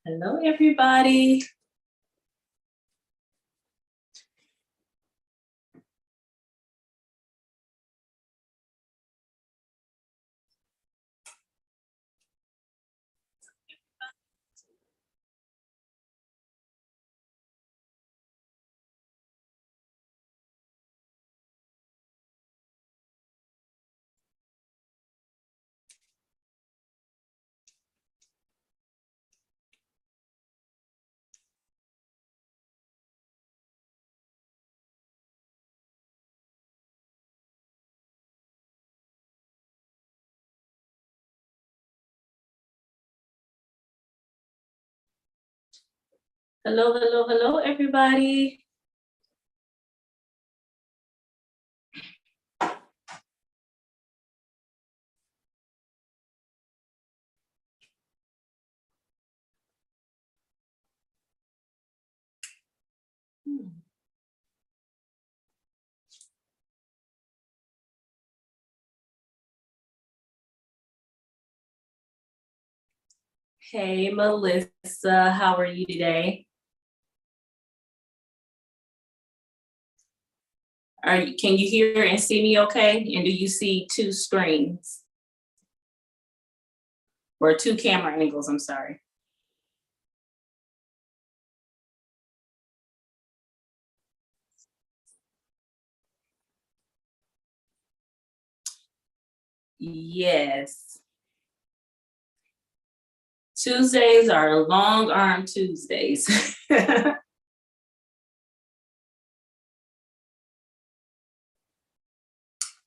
Hello, everybody. Hello, hello, hello, everybody. Hey, Melissa, how are you today? Can you hear and see me okay? And do you see two screens? Or two camera angles, I'm sorry. Yes. Tuesdays are long arm Tuesdays.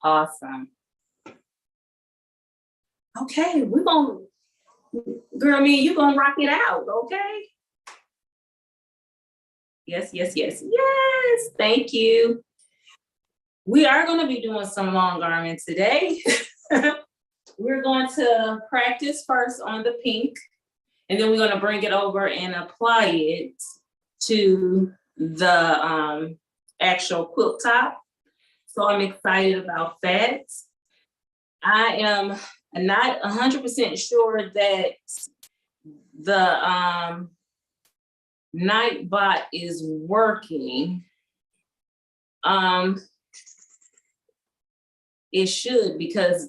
Awesome. Okay, we're gonna, girl, me and you gonna rock it out, okay? Yes, yes, yes, yes, thank you. We are gonna be doing some long arming today. We're going to practice first on the pink, and then we're gonna bring it over and apply it to the actual quilt top. So I'm excited about that. I am not 100% sure that the Nightbot is working. It should, because,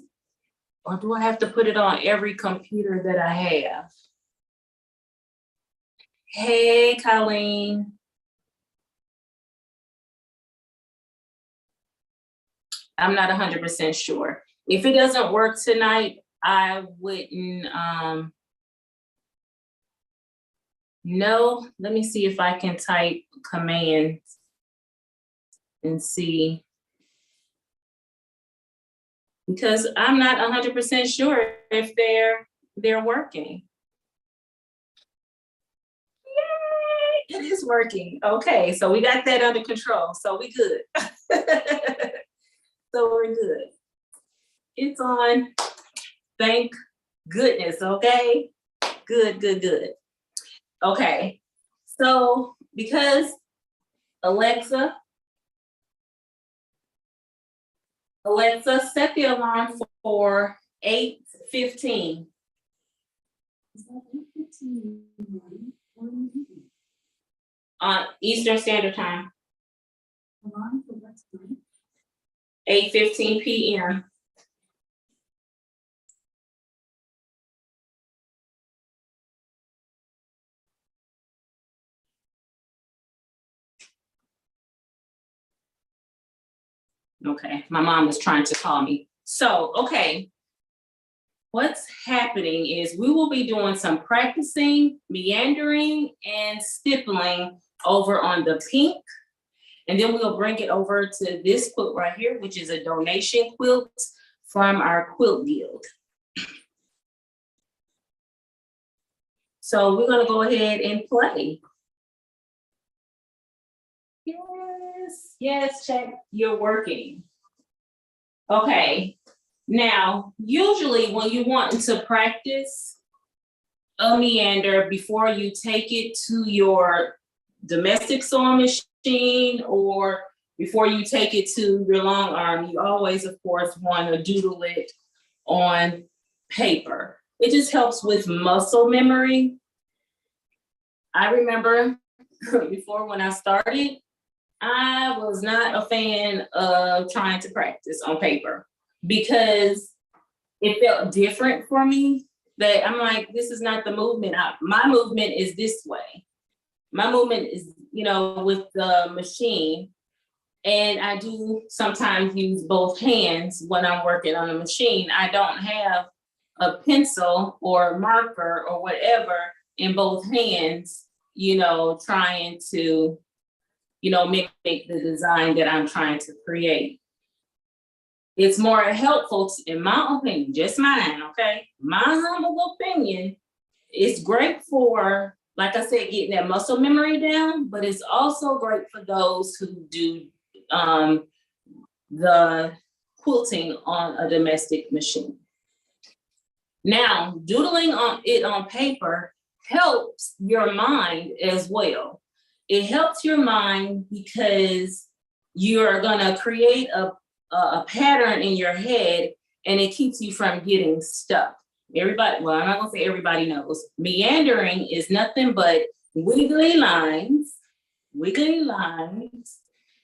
or do I have to put it on every computer that I have? Hey, Colleen. I'm not 100% sure. If it doesn't work tonight, I wouldn't, no, let me see if I can type commands and see. Because I'm not 100% sure if they're working. Yay, it is working. Okay, so we got that under control, so we good. So we're good. It's on. Thank goodness, okay? Good, good, good. Okay, so because Alexa, set the alarm for 8:15. Eastern Standard Time. 8:15 p.m. Okay, my mom was trying to call me. So, okay, what's happening is we will be doing some practicing, meandering, and stippling over on the pink. And then we'll bring it over to this quilt right here, which is a donation quilt from our quilt guild. So we're gonna go ahead and play. Yes, yes, check, you're working. Okay, now, usually when you want to practice a meander before you take it to your domestic sewing machine or before you take it to your long arm, you always, of course, want to doodle it on paper. It just helps with muscle memory. I remember before when I started, I was not a fan of trying to practice on paper because it felt different for me. That I'm like, this is not the movement. My movement is this way. My movement is, with the machine. And I do sometimes use both hands when I'm working on a machine. I don't have a pencil or marker or whatever in both hands, trying to, make the design that I'm trying to create. It's more helpful, in my opinion, just mine, okay? My humble opinion, it's great for, like I said, getting that muscle memory down, but it's also great for those who do the quilting on a domestic machine. Now, doodling on it on paper helps your mind as well. It helps your mind because you're gonna create a pattern in your head and it keeps you from getting stuck. Everybody, well, I'm not gonna say everybody knows. Meandering is nothing but wiggly lines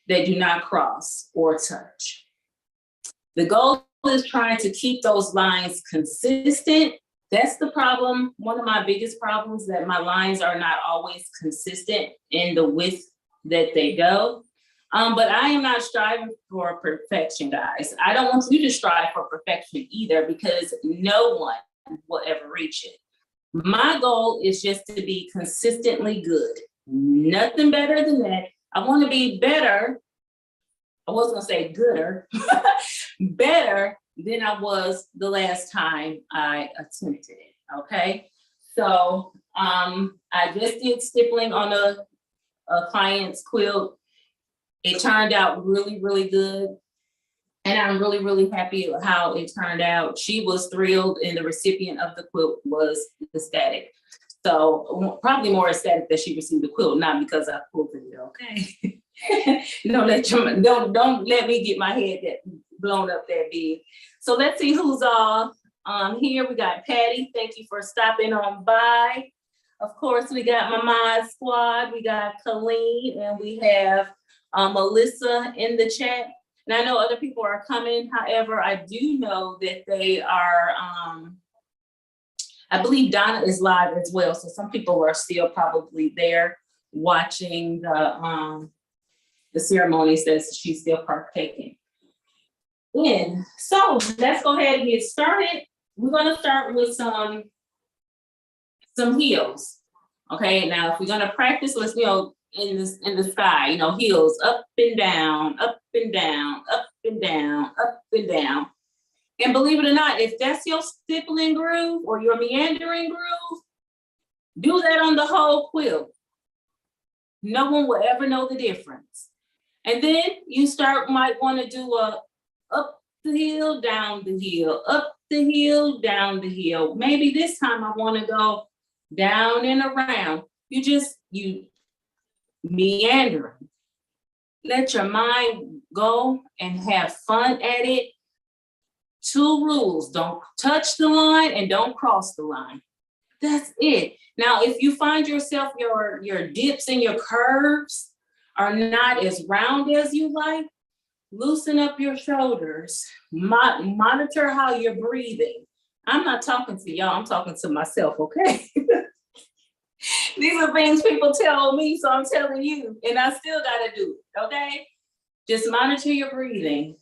that do not cross or touch. The goal is trying to keep those lines consistent. That's the problem. One of my biggest problems, that my lines are not always consistent in the width that they go. But I am not striving for perfection, guys. I don't want you to strive for perfection either, because no one will ever reach it. My goal is just to be consistently good. Nothing better than that. I want to be better. I was gonna say gooder, better than I was the last time I attempted it, okay? So I just did stippling on a client's quilt. It turned out really, really good. And I'm really, really happy with how it turned out. She was thrilled and the recipient of the quilt was ecstatic. So probably more ecstatic that she received the quilt, not because I quilted it, okay? Don't let me get my head that blown up that big. So let's see who's all here. We got Patty. Thank you for stopping on by. Of course, we got my mod squad. We got Colleen, and we have Melissa in the chat. And I know other people are coming. However, I do know that they are, I believe Donna is live as well. So some people are still probably there watching the ceremonies that she's still partaking in. So let's go ahead and get started. We're gonna start with some heels. Okay, now if we're gonna practice, let's in the sky, heels up and down, up and down, up and down, up and down. And believe it or not, if that's your stippling groove or your meandering groove, do that on the whole quilt. No one will ever know the difference. And then you might want to do a up the hill, down the hill, up the hill, down the hill. Maybe this time I want to go down and around. You meandering. Let your mind go and have fun at it. 2 rules: don't touch the line and don't cross the line. That's it. Now, if you find yourself your dips and your curves are not as round as you like, loosen up your shoulders. Monitor how you're breathing. I'm not talking to y'all, I'm talking to myself, okay? These are things people tell me, so I'm telling you, and I still gotta do it, okay? Just monitor your breathing.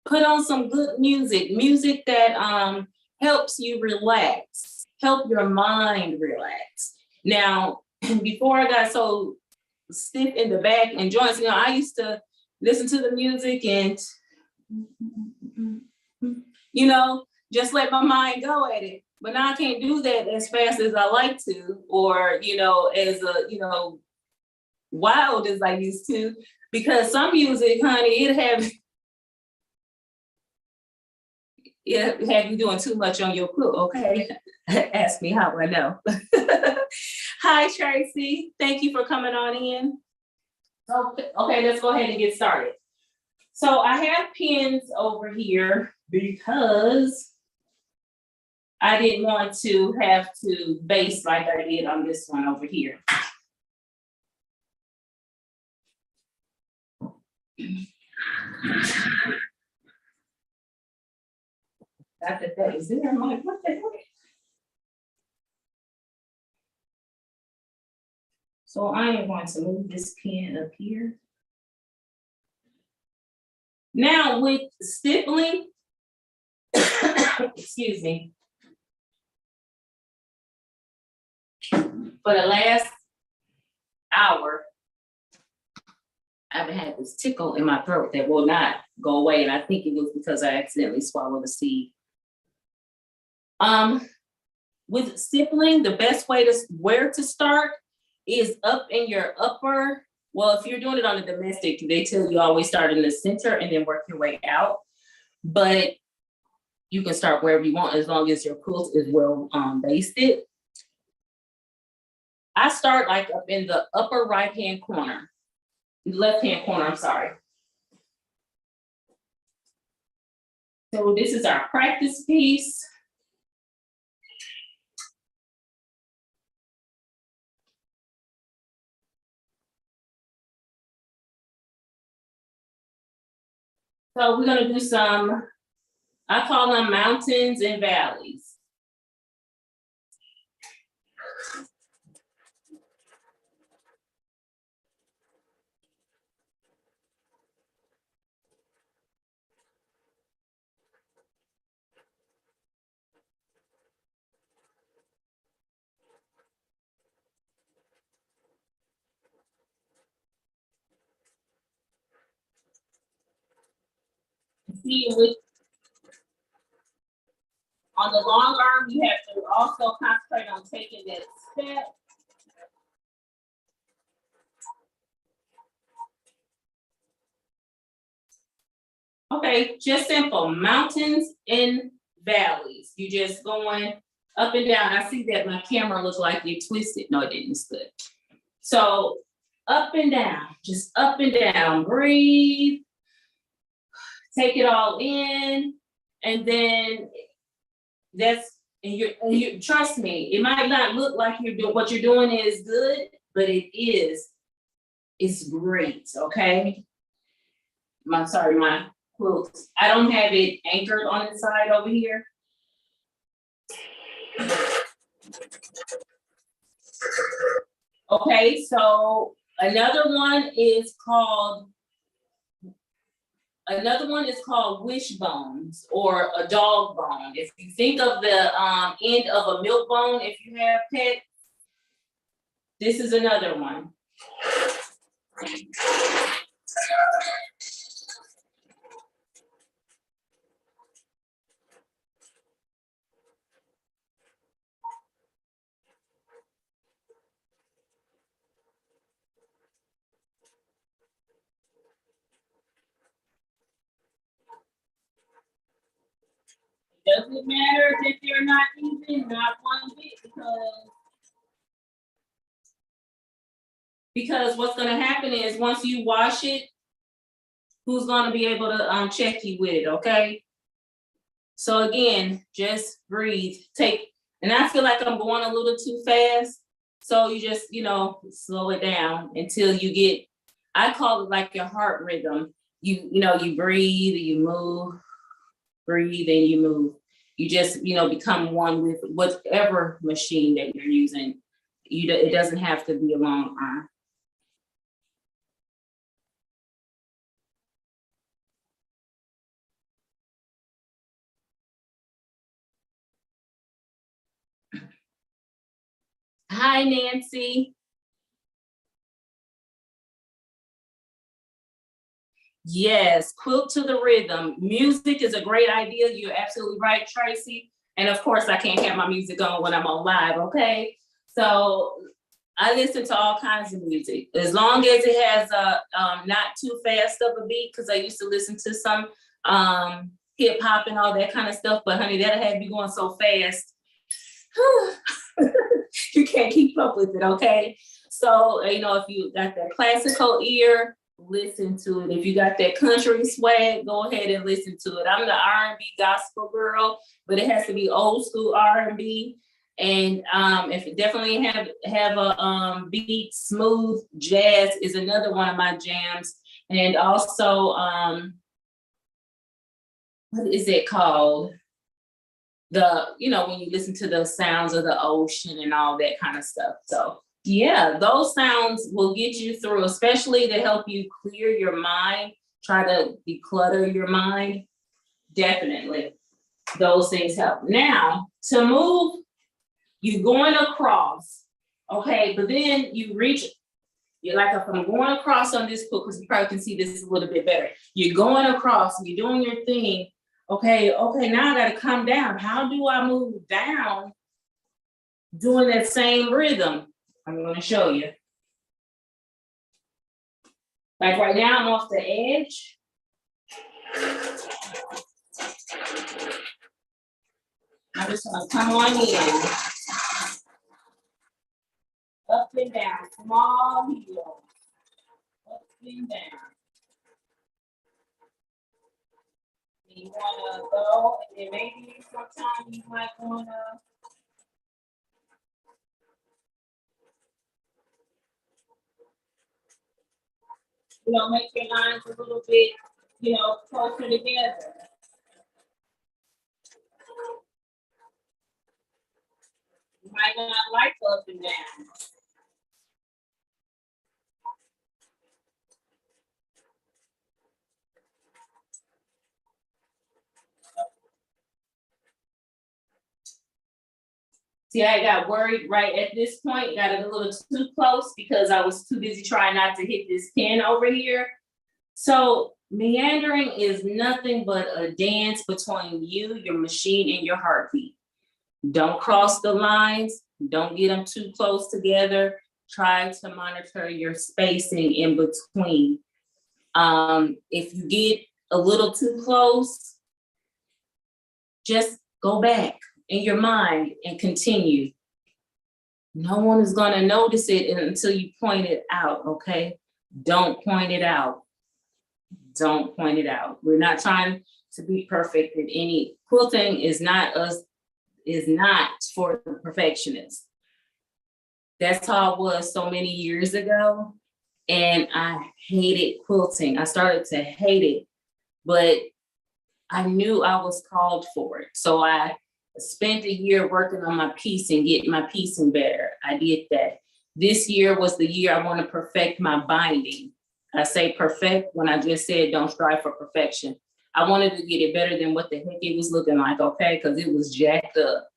Put on some good music that helps you relax, help your mind relax. Now, before I got so stiff in the back and joints, I used to listen to the music and, just let my mind go at it. But now I can't do that as fast as I like to, or, as wild as I used to, because some music, honey, it have you doing too much on your quilt, okay? Ask me how I know. Hi, Tracy. Thank you for coming on in. Okay, let's go ahead and get started. So I have pins over here because I didn't want to have to base like I did on this one over here. Got that is there. I'm like, what the heck? So I am going to move this pen up here. Now with stippling, excuse me, for the last hour, I've had this tickle in my throat that will not go away, and I think it was because I accidentally swallowed a seed. With stippling, the best way to where to start is up in your upper. Well, if you're doing it on a domestic, they tell you always start in the center and then work your way out. But you can start wherever you want as long as your quilt is well basted. I start like up in the upper right-hand corner, left-hand corner, I'm sorry. So this is our practice piece. So we're gonna do some, I call them mountains and valleys. See, with on the long arm, you have to also concentrate on taking that step. Okay, just simple, mountains and valleys. You just going up and down. I see that my camera looks like you twisted. No, it didn't, it's good. So up and down, just up and down, breathe. Take it all in, and then that's, and you trust me, it might not look like you're doing what you're doing is good, but it is. It's great, okay? I'm sorry, my quilt. I don't have it anchored on the side over here. Okay, so another one is called wishbones or a dog bone. If you think of the end of a milk bone, if you have pets, this is another one. Doesn't matter if they're not even, not one bit, because what's gonna happen is once you wash it, who's gonna be able to check you with it, okay? So again, just breathe, and I feel like I'm going a little too fast. So you just, slow it down until you get, I call it like your heart rhythm. You breathe, you move, breathe, and you move. You just, become one with whatever machine that you're using. It doesn't have to be a long arm. Hi, Nancy. Yes, quilt to the rhythm. Music is a great idea. You're absolutely right, Tracy. And of course, I can't have my music on when I'm on live, okay? So I listen to all kinds of music, as long as it has a not too fast of a beat, because I used to listen to some hip hop and all that kind of stuff, but honey, that'll have you going so fast. You can't keep up with it, okay? So, if you got that classical ear, listen to it. If you got that country swag, go ahead and listen to it. I'm the R&B gospel girl, but it has to be old school R&B. And if it definitely have a beat, smooth jazz is another one of my jams. And also, what is it called? When you listen to the sounds of the ocean and all that kind of stuff. So yeah, those sounds will get you through, especially to help you clear your mind, try to declutter your mind. Definitely, those things help. Now, to move, you're going across, okay, but then you reach, you're like, if I'm going across on this book, because you probably can see this a little bit better. You're going across, you're doing your thing. Okay, now I gotta come down. How do I move down doing that same rhythm? I'm gonna show you. Like right now, I'm off the edge. I'm just gonna come on in. Up and down, small heel. Up and down. You wanna go, and then maybe sometimes you might wanna make your lines a little bit, closer together. You might not like up and down. See, I got worried right at this point, got it a little too close because I was too busy trying not to hit this pin over here. So meandering is nothing but a dance between you, your machine, and your heartbeat. Don't cross the lines. Don't get them too close together. Try to monitor your spacing in between. If you get a little too close, just go back in your mind and continue. No one is going to notice it until you point it out, okay? Don't point it out. Don't point it out. We're not trying to be perfect in any. Quilting is not for the perfectionists. That's how it was so many years ago. And I hated quilting. I started to hate it, but I knew I was called for it. So I spent a year working on my piecing, getting my piecing better. I did that. This year was the year I want to perfect my binding. I say perfect when I just said don't strive for perfection. I wanted to get it better than what the heck it was looking like, okay? Because it was jacked up.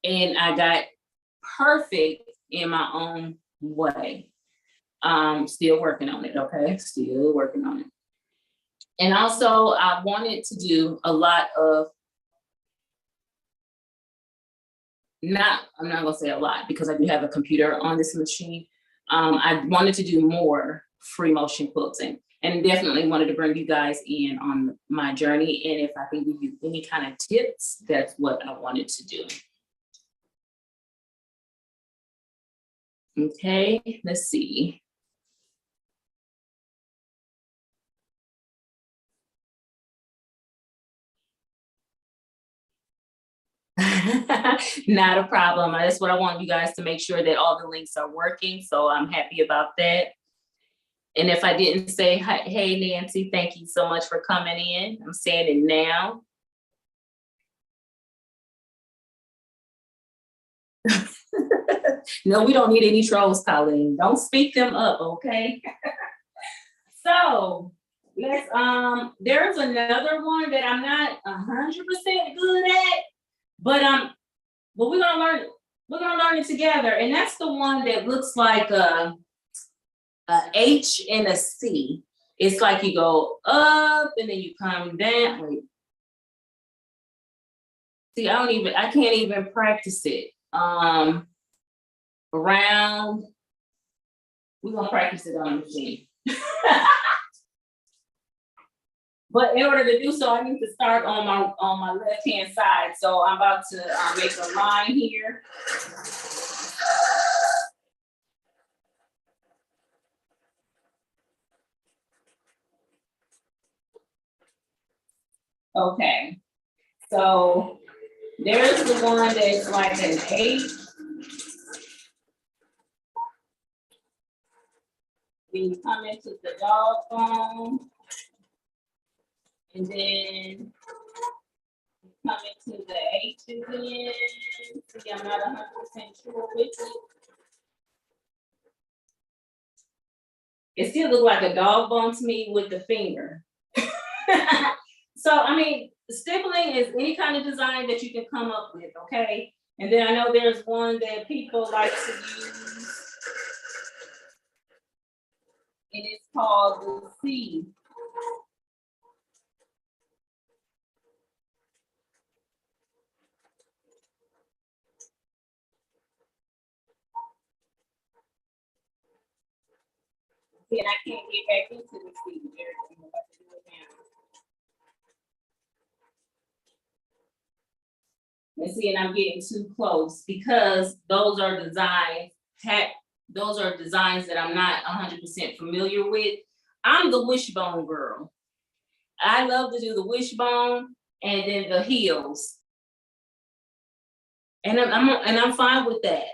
And I got perfect in my own way. Still working on it, okay? Still working on it. And also I wanted to do a lot of, I'm not gonna say a lot because I do have a computer on this machine. I wanted to do more free motion quilting and definitely wanted to bring you guys in on my journey. And if I can give you any kind of tips, that's what I wanted to do. Okay, let's see. Not a problem. That's what I want you guys to make sure that all the links are working. So I'm happy about that. And if I didn't say, hey, Nancy, thank you so much for coming in. I'm saying it now. No, we don't need any trolls, Colleen. Don't speak them up, okay? So let's, there's another one that I'm not 100% good at, but we're gonna learn it together. And that's the one that looks like a H and a C. It's like you go up and then you come down. Wait. See, I can't even practice it. Around, we're gonna practice it on the machine. But in order to do so, I need to start on my left-hand side. So I'm about to make a line here. Okay, so there's the one that's like an 8. Then you come into the dog bone, and then you come into the H again. See, I'm not 100% sure with it. It still looks like a dog bone to me with the finger. So, I mean, stippling is any kind of design that you can come up with, okay? And then I know there's one that people like to use, and it's called the C. See, and I can't get back into the C. I'm about to do it now. And see, and I'm getting too close because those are designs, those are designs that I'm not 100% familiar with. I'm the wishbone girl. I love to do the wishbone and then the heels. And I'm fine with that.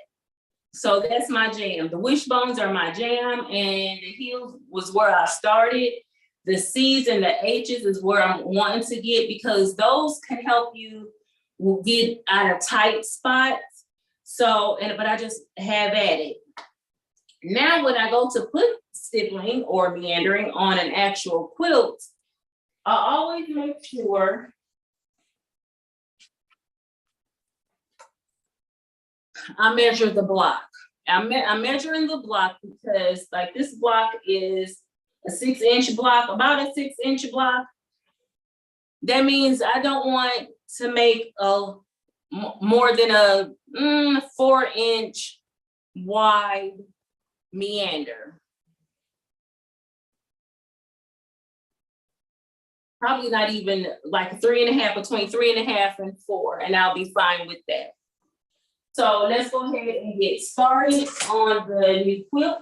So that's my jam. The wishbones are my jam, and the heels was where I started. The C's and the H's is where I'm wanting to get, because those can help you get out of tight spots. So, but I just have at it. Now, when I go to put stippling or meandering on an actual quilt, I always make sure I measure the block. I'm measuring the block because, like, this block is a 6-inch block, about a 6-inch block. That means I don't want to make a more than a 4-inch wide meander. Probably not even like 3.5, between 3.5 and 4, and I'll be fine with that. So let's go ahead and get started on the new quilt.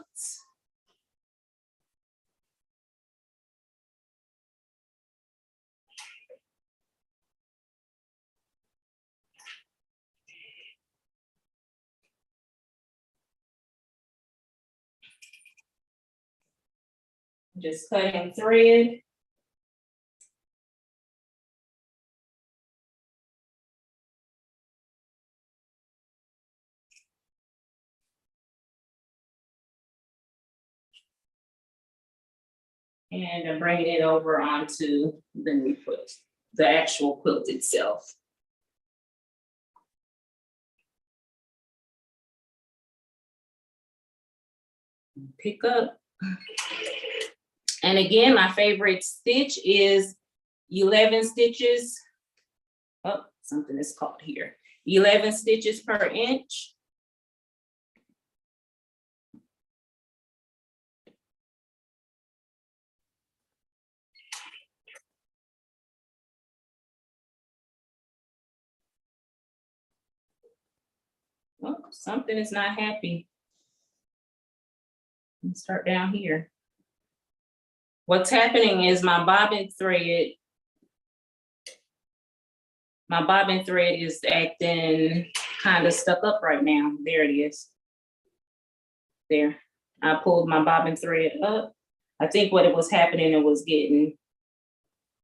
Just cutting thread. And I'm bringing it over onto the new quilt, the actual quilt itself. Pick up. And again, my favorite stitch is 11 stitches. Oh, something is caught here. 11 stitches per inch. Oh, something is not happy. Let's start down here. What's happening is my bobbin thread is acting kind of stuck up right now. There it is. There. I pulled my bobbin thread up. I think what it was happening, it was getting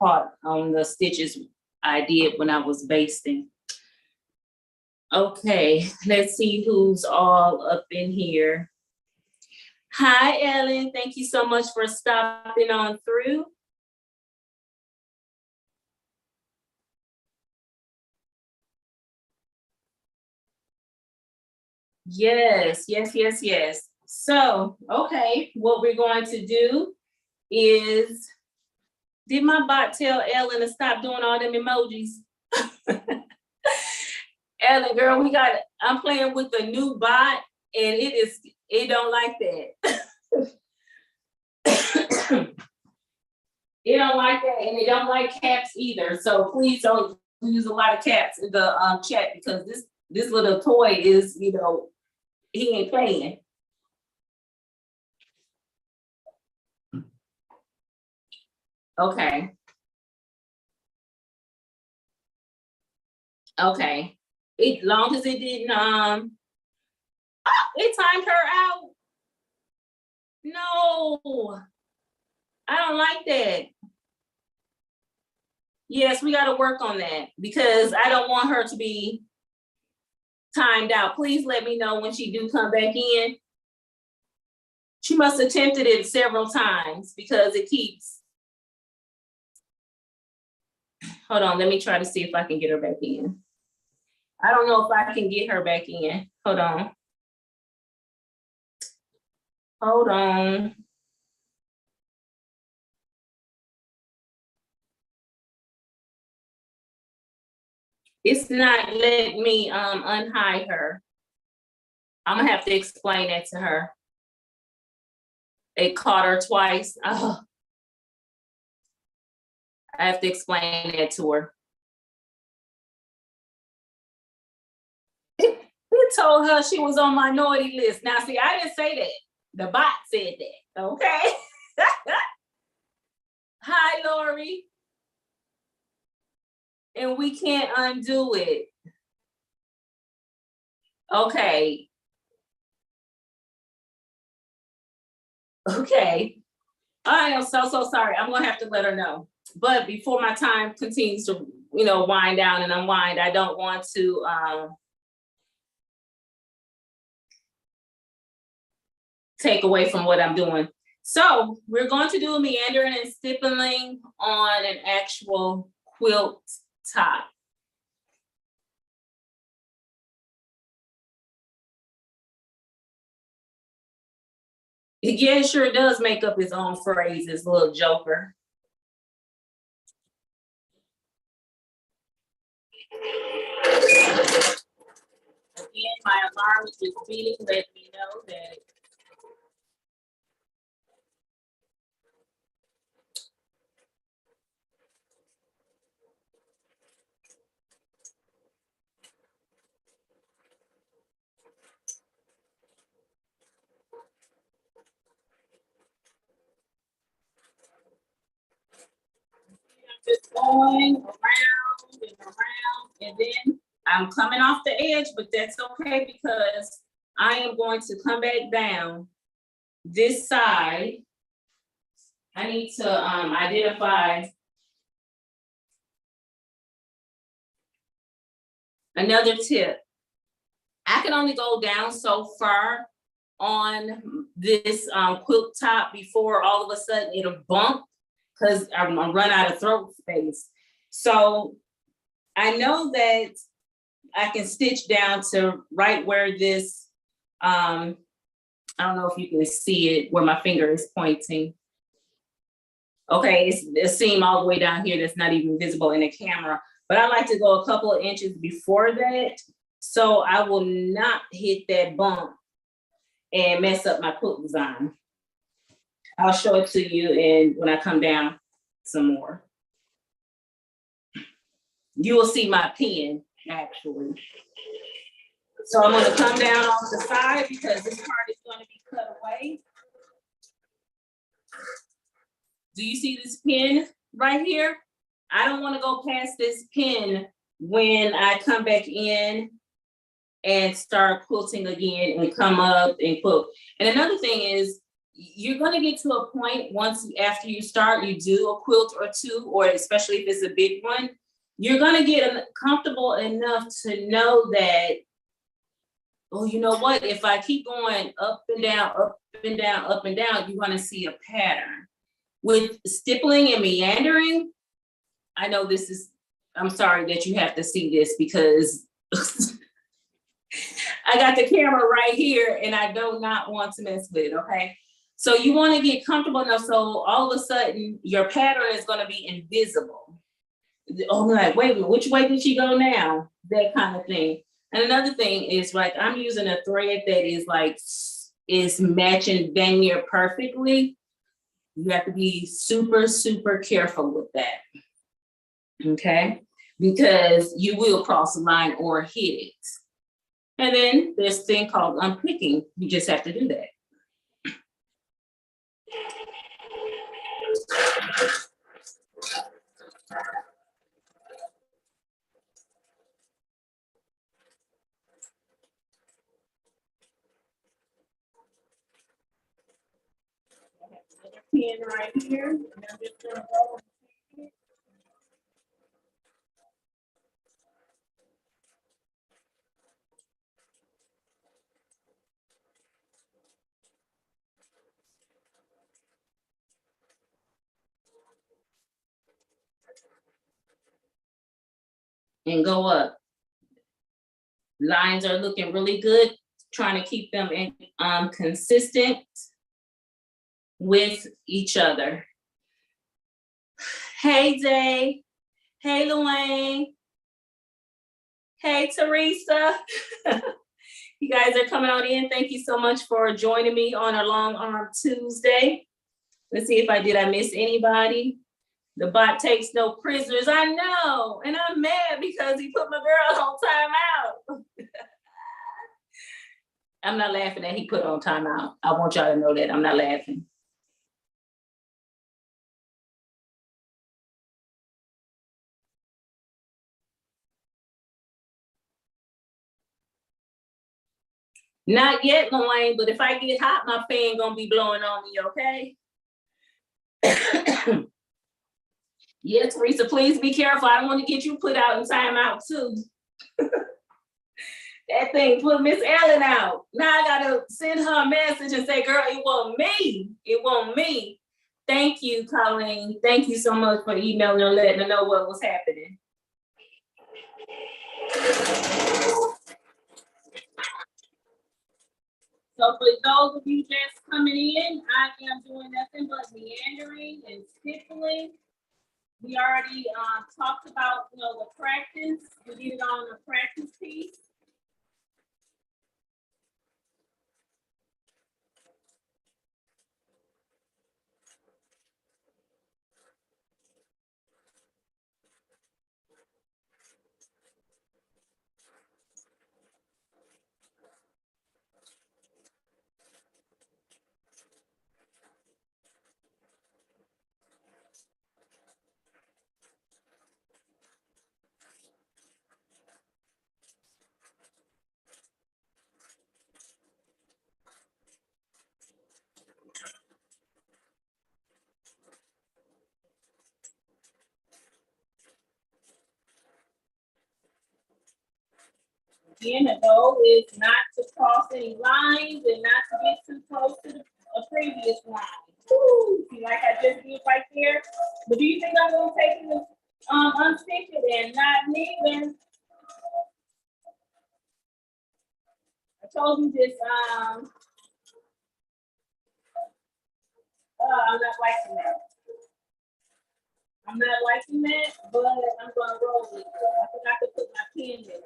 caught on the stitches I did when I was basting. Okay, let's see who's all up in here. Hi, Ellen. Thank you so much for stopping on through. Yes, yes, yes, yes. So, okay, what we're going to do is, did my bot tell Ellen to stop doing all them emojis? Ellen, girl, I'm playing with a new bot, and it don't like that. It don't like that, and it don't like caps either. So please don't use a lot of caps in the chat, because this little toy is, he ain't playing. Okay. Okay. As long as it didn't, it timed her out. No, I don't like that. Yes, we got to work on that because I don't want her to be timed out. Please let me know when she do come back in. She must have attempted it several times because it keeps. Hold on, let me try to see if I can get her back in. I don't know if I can get her back in. Hold on. Hold on. It's not letting me unhide her. I'm gonna have to explain that to her. It caught her twice. Oh, I have to explain that to her. It told her she was on minority list. Now, see, I didn't say that. The bot said that. Okay. Hi, Lori. And we can't undo it. Okay. Okay. I am so sorry. I'm gonna have to let her know. But before my time continues to, wind down and unwind, I don't want to take away from what I'm doing. So we're going to do a meandering and stippling on an actual quilt top. Yeah, it sure does make up his own phrases, little joker. Again, my alarm is just beating, letting me know that I'm just going around and around, and then I'm coming off the edge, but that's okay because I am going to come back down this side. I need to identify another tip. I can only go down so far on this quilt top before all of a sudden it'll bump because I'm gonna run out of throat space. So I know that I can stitch down to right where this, I don't know if you can see it, where my finger is pointing. Okay, it's a seam all the way down here that's not even visible in the camera, but I like to go a couple of inches before that, so I will not hit that bump and mess up my quilt design. I'll show it to you and when I come down some more. You will see my pen, actually. So I'm gonna come down off the side because this part is gonna be cut away. Do you see this pin right here? I don't wanna go past this pin when I come back in and start quilting again and come up and quilt. And another thing is, you're gonna get to a point once after you start, you do a quilt or two, or especially if it's a big one, you're gonna get comfortable enough to know that, oh, you know what, if I keep going up and down, up and down, up and down, you're gonna see a pattern. With stippling and meandering, I know this is, I'm sorry that you have to see this because I got the camera right here and I do not want to mess with it, okay? So you wanna get comfortable enough so all of a sudden your pattern is gonna be invisible. Oh, I'm like, wait a minute, which way did she go now? That kind of thing. And another thing is like, I'm using a thread that is matching dang near perfectly. You have to be super, super careful with that, okay? Because you will cross the line or hit it. And then there's a thing called unpicking. You just have to do that. pin right here. And I'm just gonna go and go up. Lines are looking really good. Trying to keep them in consistent with each other. Hey, Day. Hey, Luane. Hey, Teresa. You guys are coming on in. Thank you so much for joining me on a Long Arm Tuesday. Let's see if I miss anybody. The bot takes no prisoners. I know, and I'm mad because he put my girl on timeout. I'm not laughing that he put on timeout. I want y'all to know that I'm not laughing. Not yet, Luane, but if I get hot, my fan gonna be blowing on me, okay? Yeah, Teresa, please be careful. I don't want to get you put out in timeout too. That thing put Miss Ellen out. Now I gotta send her a message and say, girl, it wasn't me. It wasn't me. Thank you, Colleen. Thank you so much for emailing her, letting her know what was happening. So for those of you just coming in, I am doing nothing but meandering and stippling. We already talked about, the practice. We did it on the practice piece. Again, the goal is not to cross any lines and not to get too close to a previous line. Woo, see, like I just did right there. But do you think I'm gonna take it unstick it and not neither? I told you this, I'm not liking that. I'm not liking that, but I'm gonna roll with it. I forgot to put my pin there.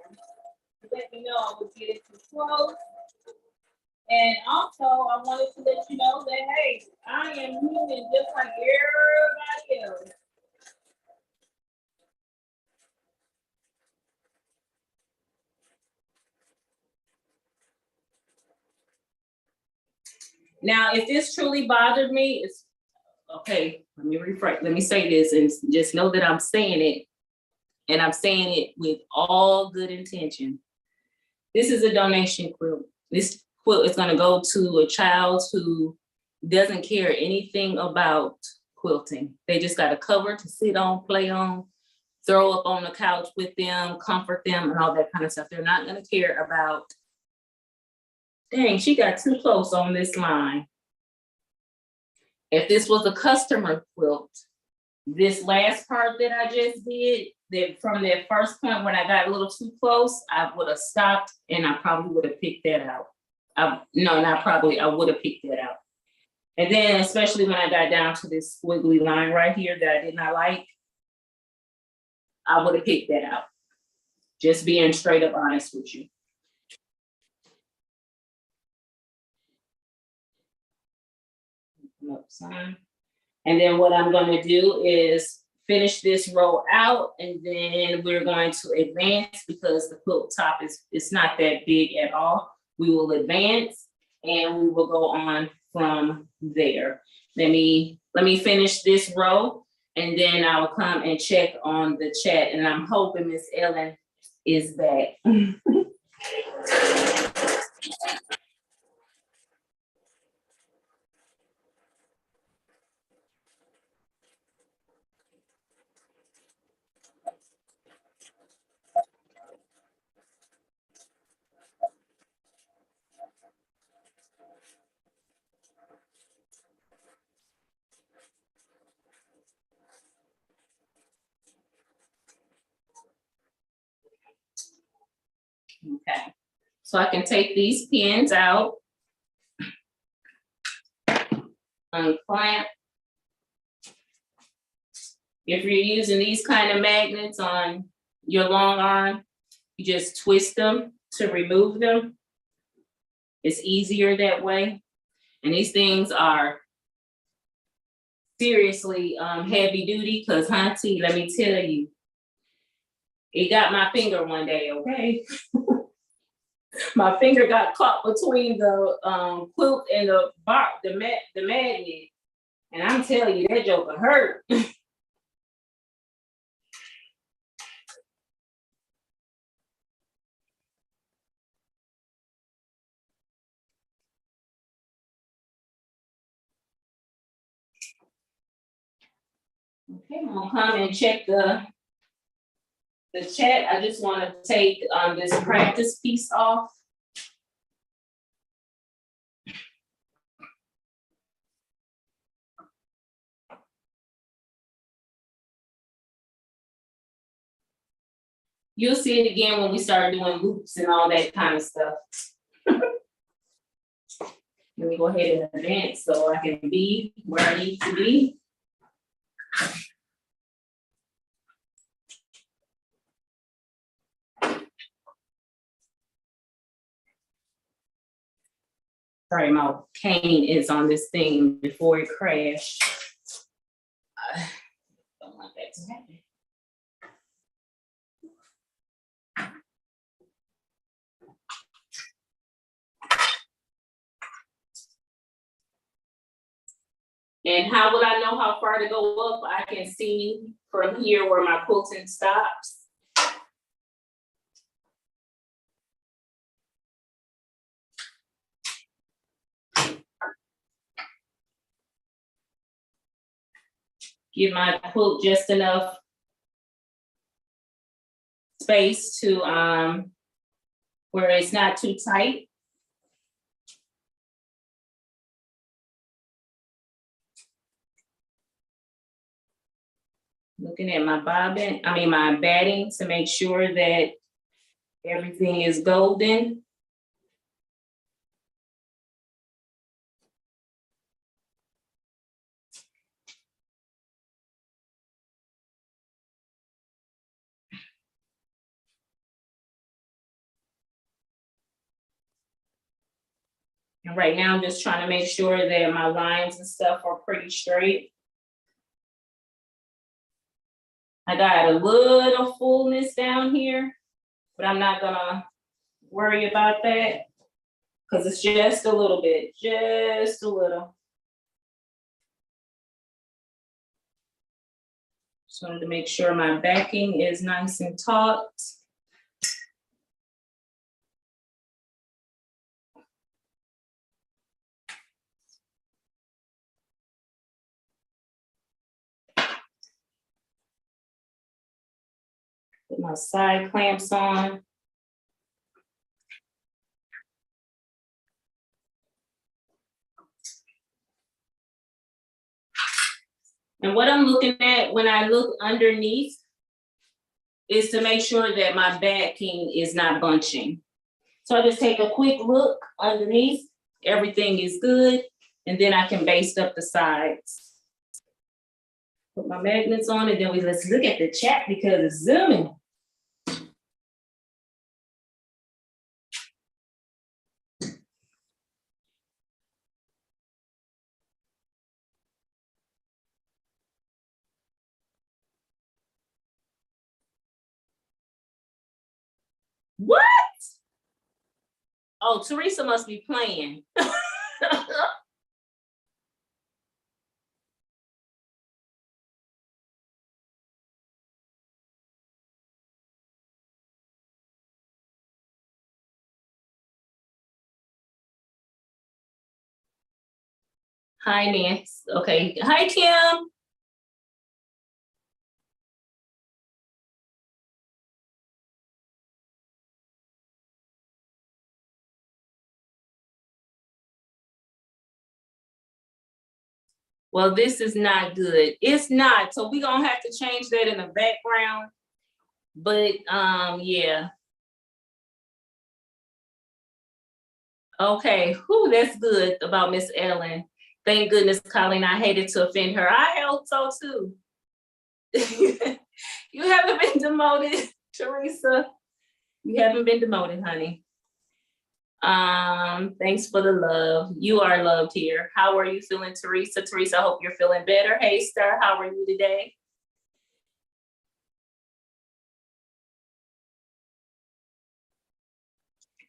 Let me know I would get it too close. And also, I wanted to let you know that, hey, I am human just like everybody else. Now, if this truly bothered me, it's okay. Let me rephrase. Let me say this and just know that I'm saying it, and I'm saying it with all good intention. This is a donation quilt. This quilt is going to go to a child who doesn't care anything about quilting. They just got a cover to sit on, play on, throw up on the couch with them, comfort them, and all that kind of stuff. They're not going to care about, dang, she got too close on this line. If this was a customer quilt, this last part that I just did, that from that first point when I got a little too close, I would have stopped and I probably would have picked that out. No, not probably, I would have picked that out. And then especially when I got down to this squiggly line right here that I did not like, I would have picked that out. Just being straight up honest with you. And then what I'm going to do is finish this row out, and then we're going to advance because the quilt top is not that big at all. We will advance and we will go on from there. Let me finish this row, and then I'll come and check on the chat, and I'm hoping Miss Ellen is back. Okay, so I can take these pins out, unclamp. If you're using these kind of magnets on your long arm, you just twist them to remove them. It's easier that way. And these things are seriously heavy duty, because Hunty, let me tell you, it got my finger one day, okay? My finger got caught between the quilt and the magnet. And I'm telling you, that joker hurt. Okay, I'm gonna come and check the chat. I just want to take this practice piece off. You'll see it again when we start doing loops and all that kind of stuff. Let me go ahead and advance so I can be where I need to be. Sorry, my cane is on this thing before it crashed. I don't want that to happen. And how will I know how far to go up? I can see from here where my quilting stops. Give my quilt just enough space to where it's not too tight. Looking at my bobbin, my batting to make sure that everything is golden. And right now I'm just trying to make sure that my lines and stuff are pretty straight. I got a little fullness down here, but I'm not gonna worry about that because it's just a little bit, just a little. Just wanted to make sure my backing is nice and taut. Put my side clamps on. And what I'm looking at when I look underneath is to make sure that my backing is not bunching. So I just take a quick look underneath, everything is good, and then I can baste up the sides. Put my magnets on, and then let's look at the chat because it's zooming. What? Oh, Teresa must be playing. Hi, Nance. Okay. Hi, Kim. Well, this is not good. It's not. So we're gonna have to change that in the background. But yeah. Okay, whew, that's good about Miss Ellen. Thank goodness, Colleen, I hated to offend her. I hope so too. You haven't been demoted, Teresa. You haven't been demoted, honey. Thanks for the love. You are loved here. How are you feeling, Teresa? Teresa, I hope you're feeling better. Hey, Star, how are you today?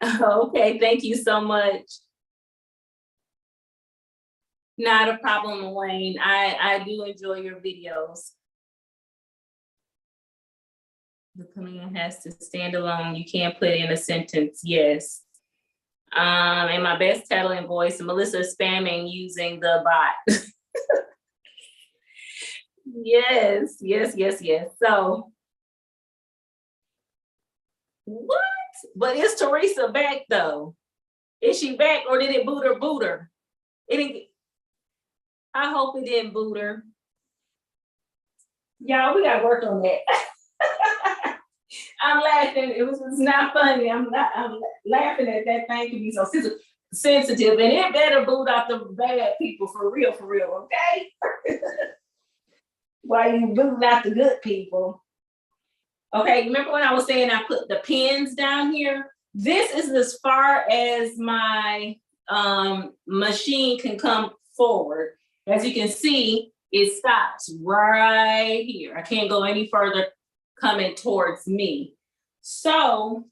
Okay, thank you so much. Not a problem, Wayne. I do enjoy your videos. The command has to stand alone. You can't put in a sentence. Yes. And my best tattling voice, Melissa is spamming using the bot. Yes, yes, yes, yes. So what? But is Teresa back though? Is she back or did it boot her? Boot her? It didn't. I hope it didn't boot her. Y'all, we gotta work on that. I'm laughing. It's not funny. I'm laughing at that thing to be so sensitive, and it better boot out the bad people for real, okay? While you booting out the good people. Okay, remember when I was saying I put the pins down here? This is as far as my machine can come forward. As you can see, it stops right here. I can't go any further coming towards me. So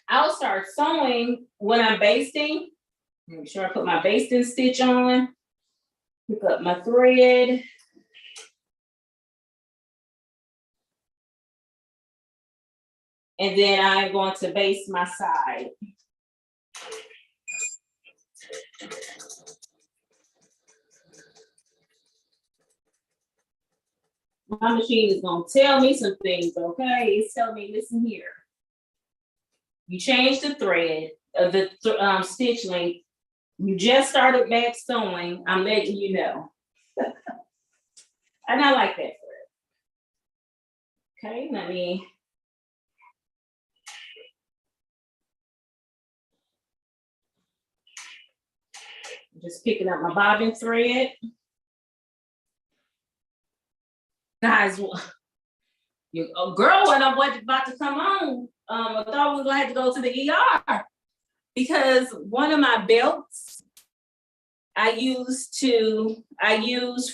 I'll start sewing when I'm basting. Make sure I put my basting stitch on, pick up my thread. And then I'm going to baste my side. My machine is gonna tell me some things, okay? It's telling me, listen here. You changed the thread of the stitch length. You just started back sewing. I'm letting you know. And I like that thread. Okay, let me. I'm just picking up my bobbin thread. Guys, a girl when I was about to come on, I thought we were gonna have to go to the ER because one of my belts I use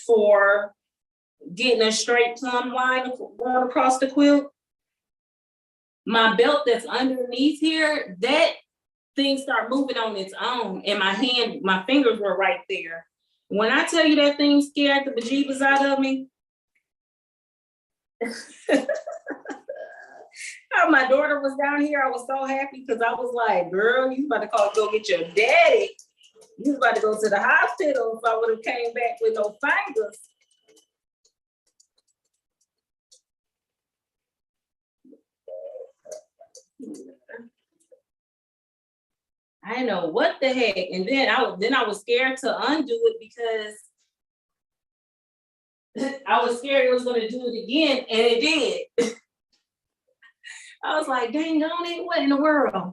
for getting a straight plumb line going across the quilt. My belt that's underneath here, that thing started moving on its own, and my fingers were right there. When I tell you that thing scared the bejeebus out of me. My daughter was down here. I was so happy because I was like, girl, you about to go get your daddy. You was about to go to the hospital if I would have came back with no fingers. I didn't know what the heck. And then I was scared to undo it because I was scared it was going to do it again, and it did. I was like, dang on it, what in the world?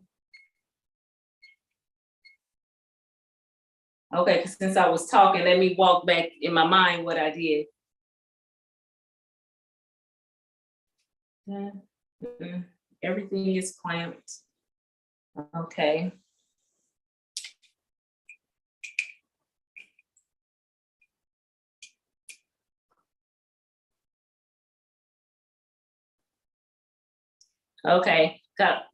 Okay, since I was talking, let me walk back in my mind what I did. Everything is clamped. Okay. Okay,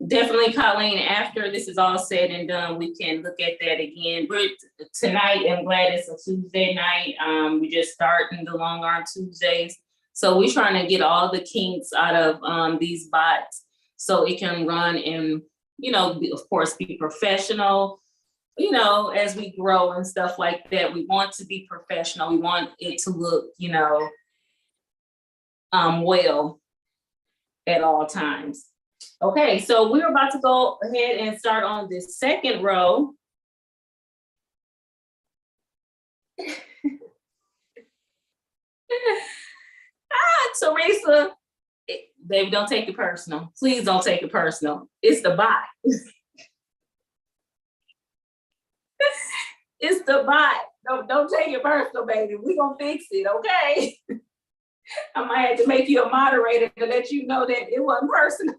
definitely, Colleen, after this is all said and done, we can look at that again. But tonight, I'm glad it's a Tuesday night. We just starting the long arm Tuesdays. So we're trying to get all the kinks out of these bots so it can run and, you know, of course, be professional. You know, as we grow and stuff like that, we want to be professional. We want it to look, you know, well at all times. Okay, so we're about to go ahead and start on this second row. Teresa, baby, don't take it personal. Please don't take it personal. It's the bot. It's the bot. Don't take it personal, baby. We gonna fix it, okay? I might have to make you a moderator to let you know that it wasn't personal.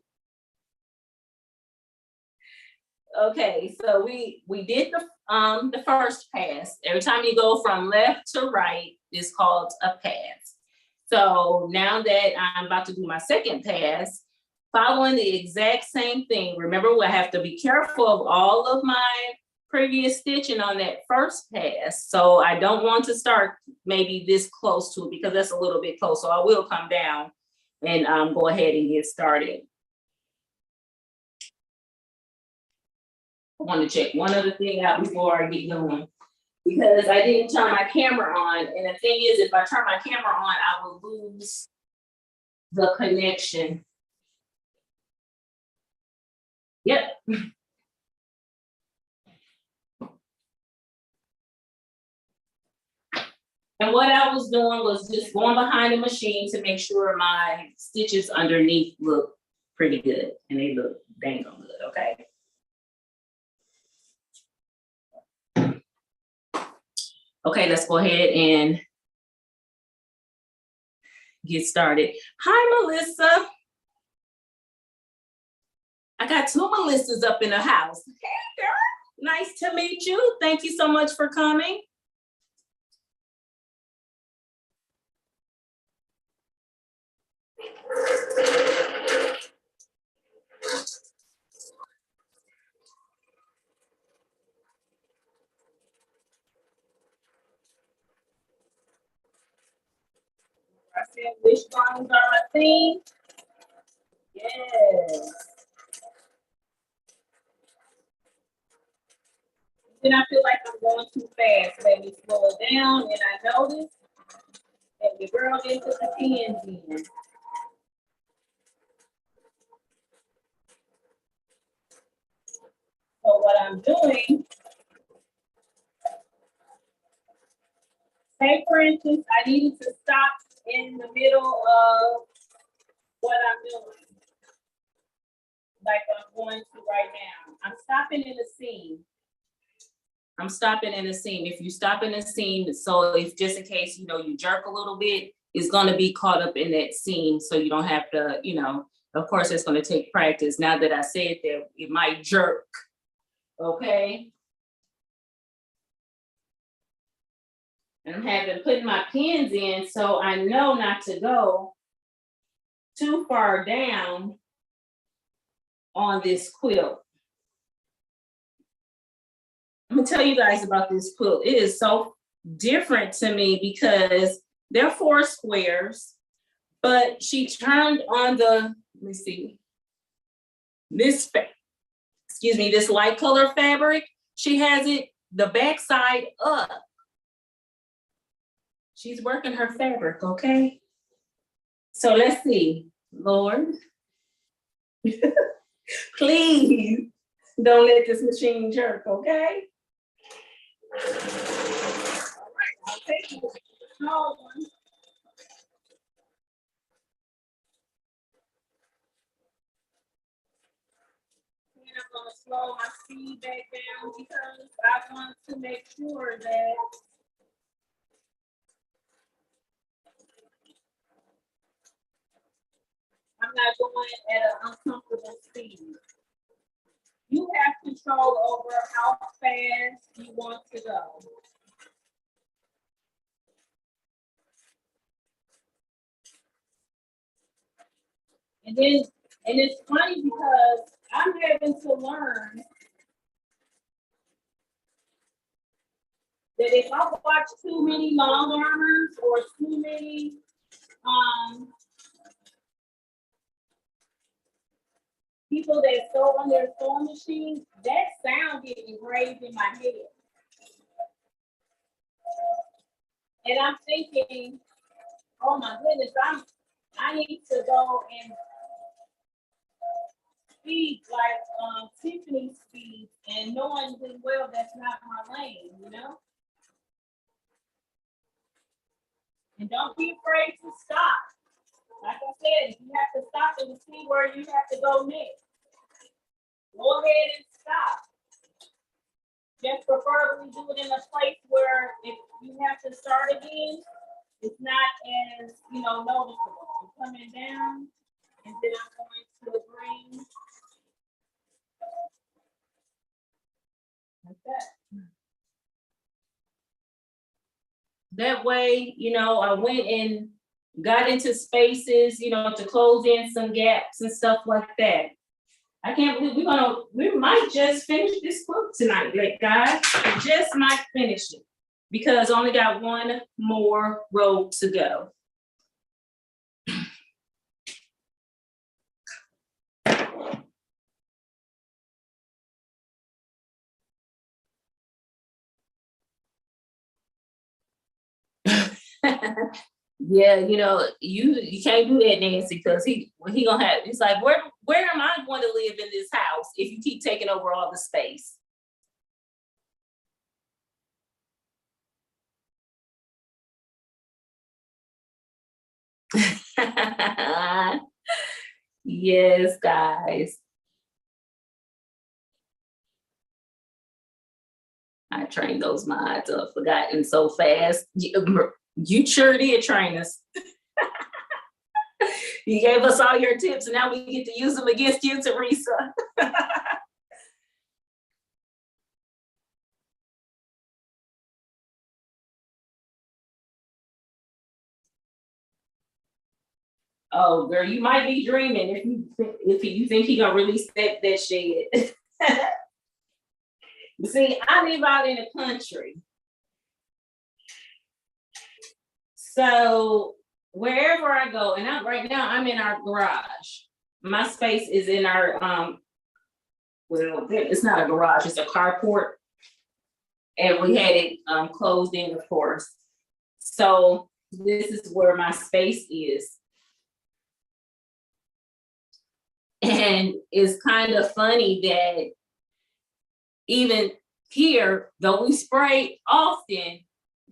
Okay, so we did the first pass. Every time you go from left to right, it's called a pass. So now that I'm about to do my second pass, following the exact same thing. Remember, we have to be careful of all of my previous stitching on that first pass. So I don't want to start maybe this close to it because that's a little bit close. So I will come down and go ahead and get started. I want to check one other thing out before I get going, because I didn't turn my camera on. And the thing is, if I turn my camera on, I will lose the connection. Yep. And what I was doing was just going behind the machine to make sure my stitches underneath look pretty good. And they look dang on good, okay? Okay, let's go ahead and get started. Hi, Melissa. I got two Melissas up in the house. Hey, girl. Nice to meet you. Thank you so much for coming. I said, which ones are my theme? Yes. Then I feel like I'm going too fast. Let me slow it down, and I notice that the girl didn't put the pins in. So what I'm doing, say for instance, I needed to stop in the middle of what I'm doing. Like I'm going to right now. I'm stopping in the seam. I'm stopping in the seam. If you stop in the seam, so if just in case, you know, you jerk a little bit, it's going to be caught up in that seam. So you don't have to, you know, of course, it's going to take practice. Now that I said that, it might jerk. Okay. And I'm having putting my pins in so I know not to go too far down on this quilt. I'm gonna tell you guys about this quilt. It is so different to me because they're 4 squares, but she turned on the, let me see, this, excuse me, this light color fabric. She has it, the back side up. She's working her fabric, okay? So let's see, Lord. Please don't let this machine jerk, okay? All right, I'll take the small one. And I'm gonna slow my speed back down because I want to make sure that I'm not going at an uncomfortable speed. You have control over how fast you want to go. And it's funny because I'm having to learn that if I watch too many longarmers or too many people that sew on their sewing machine, that sound gets engraved in my head. And I'm thinking, oh my goodness, I need to go and speed like Tiffany speed, and knowing good well that's not my lane, you know? And don't be afraid to stop. Like I said, if you have to stop and see where you have to go next, go ahead and stop. Just would preferably do it in a place where if you have to start again, it's not as, you know, noticeable. You're coming down, and then I'm going to bring like that. That way, you know, I went and got into spaces, you know, to close in some gaps and stuff like that. I can't believe we might just finish this quilt tonight, like guys. We just might finish it because I only got one more row to go. Yeah, you know, you can't do that, Nancy, because he gonna have, he's like, where am I going to live in this house if you keep taking over all the space? Yes, guys. I trained those mods up, forgotten so fast. You sure did train us. You gave us all your tips, and now we get to use them against you, Teresa. Oh, girl, you might be dreaming if you think he gonna release that shed. See, I live out in the country, so wherever I go, and right now I'm in our garage. My space is in our well, it's not a garage, it's a carport, and we had it closed in, of course. So this is where my space is. And it's kind of funny that even here, though we spray often,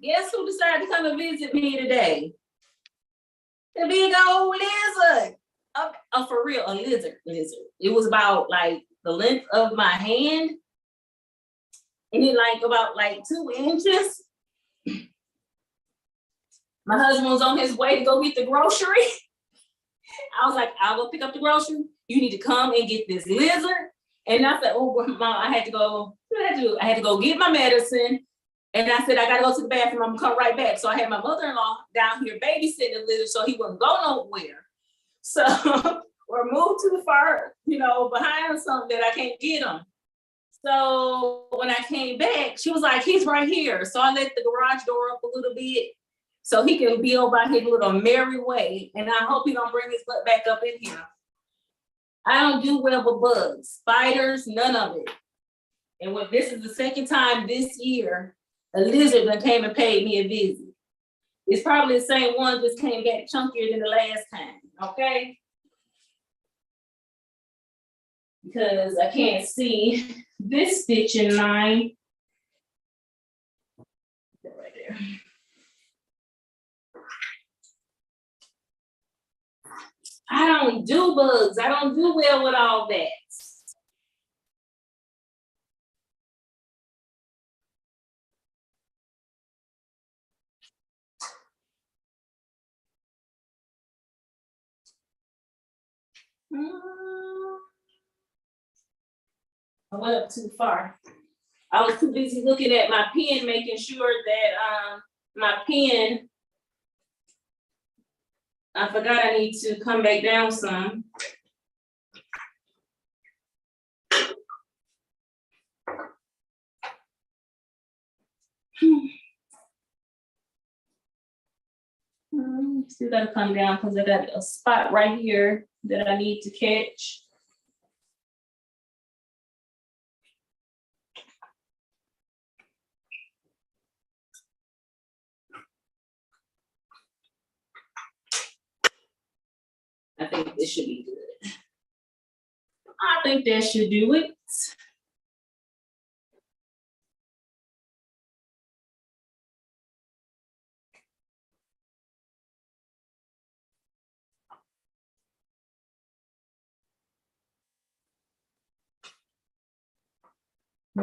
guess who decided to come and visit me today? The big old lizard. Oh, for real, a lizard. It was about like the length of my hand, and it like about like 2 inches. My husband was on his way to go get the grocery. I was like, I'll go pick up the grocery. You need to come and get this lizard. And I said, oh, Mom, I had to go get my medicine. And I said, I gotta go to the bathroom. I'm gonna come right back. So I had my mother-in-law down here babysitting the lizard so he wouldn't go nowhere. So, or move to the far, you know, behind or something that I can't get him. So when I came back, she was like, he's right here. So I let the garage door up a little bit so he can be over his little merry way. And I hope he don't bring his butt back up in here. I don't do well with bugs, spiders, none of it. And when this is the second time this year, a lizard that came and paid me a visit. It's probably the same one, just came back chunkier than the last time, okay? Because I can't see this stitch in line. Right there. I don't do bugs. I don't do well with all that. I went up too far. I was too busy looking at my pen, making sure that my pen, I forgot I need to come back down some. Still gotta come down because I got a spot right here that I need to catch. I think this should be good. I think that should do it.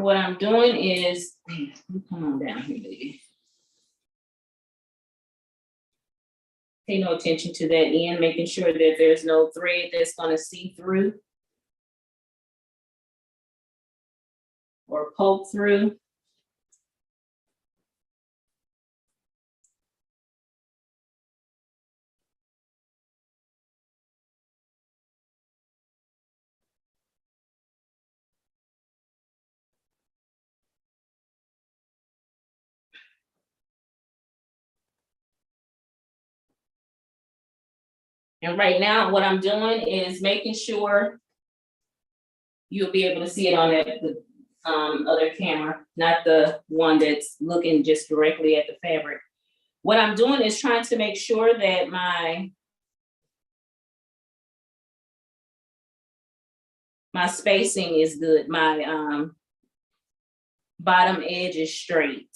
what I'm doing is, come on down here, baby. Pay no attention to that end, making sure that there's no thread that's gonna see through or poke through. And right now, what I'm doing is making sure you'll be able to see it on the other camera, not the one that's looking just directly at the fabric. What I'm doing is trying to make sure that my spacing is good. My bottom edge is straight.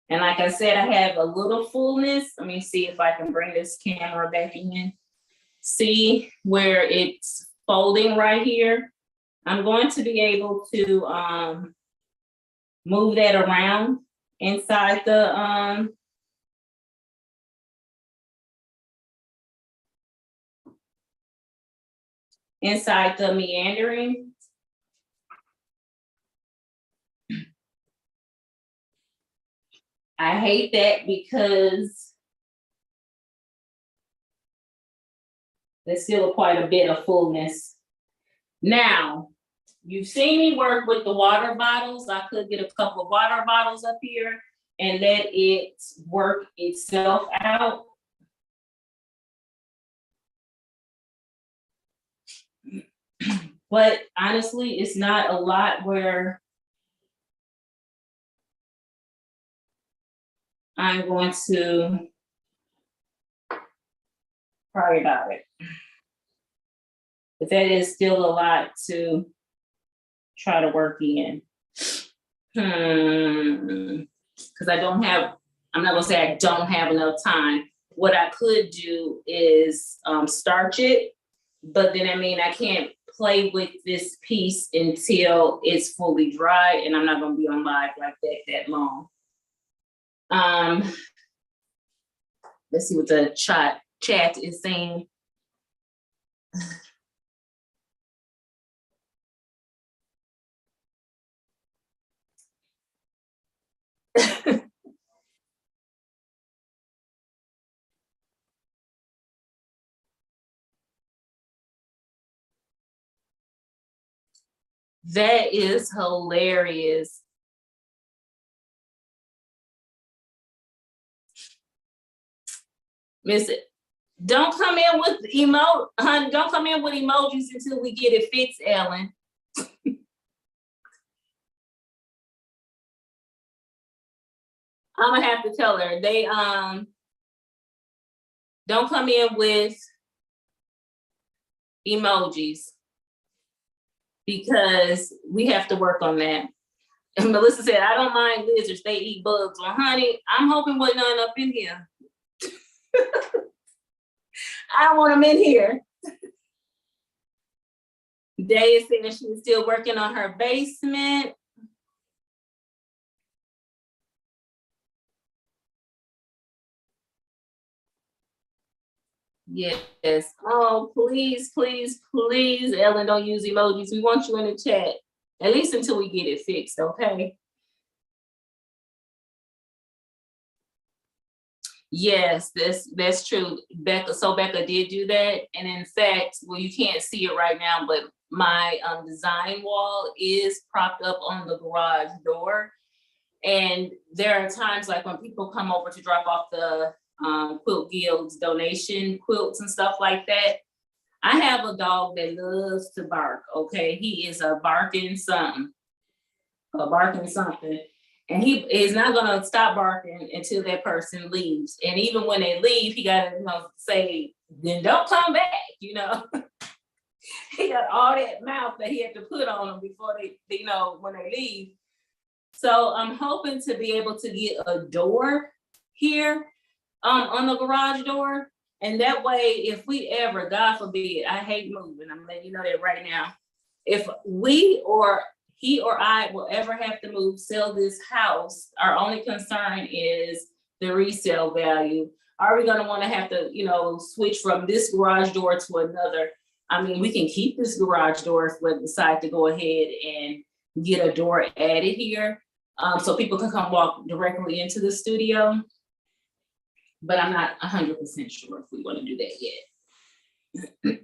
And like I said, I have a little fullness. Let me see if I can bring this camera back in. See where it's folding right here? I'm going to be able to move that around inside the meandering. I hate that because there's still quite a bit of fullness. Now, you've seen me work with the water bottles. I could get a couple of water bottles up here and let it work itself out. But honestly, it's not a lot where I'm going to cry about it. But that is still a lot to try to work in. Because I don't have, I'm not gonna say I don't have enough time. What I could do is starch it, but then I can't play with this piece until it's fully dry, and I'm not gonna be on live like that long. Let's see what the chat is saying. That is hilarious. Miss it. Don't come in with honey, don't come in with emojis until we get it fixed, Ellen. I'm gonna have to tell her they don't come in with emojis because we have to work on that. And Melissa said, I don't mind lizards, they eat bugs. Well, honey, I'm hoping with none up in here. I don't want them in here. Day is saying she's still working on her basement. Yes. Oh, please, please, please, Ellen, don't use emojis. We want you in the chat, at least until we get it fixed, okay? Yes, that's true. Becca did do that. And in fact, well, you can't see it right now, but my design wall is propped up on the garage door. And there are times like when people come over to drop off the Quilt Guild's donation quilts and stuff like that. I have a dog that loves to bark, okay? He is a barking something. And he is not gonna stop barking until that person leaves. And even when they leave, he gotta say, then don't come back, He got all that mouth that he had to put on them before they when they leave. So I'm hoping to be able to get a door here on the garage door. And that way, if we ever, God forbid, I hate moving, I'm letting you know that right now. If we or he or I will ever have to move, sell this house, our only concern is the resale value. Are we gonna wanna have to, you know, switch from this garage door to another? I mean, we can keep this garage door if we decide to go ahead and get a door added here, so people can come walk directly into the studio. But I'm not 100% sure if we want to do that yet.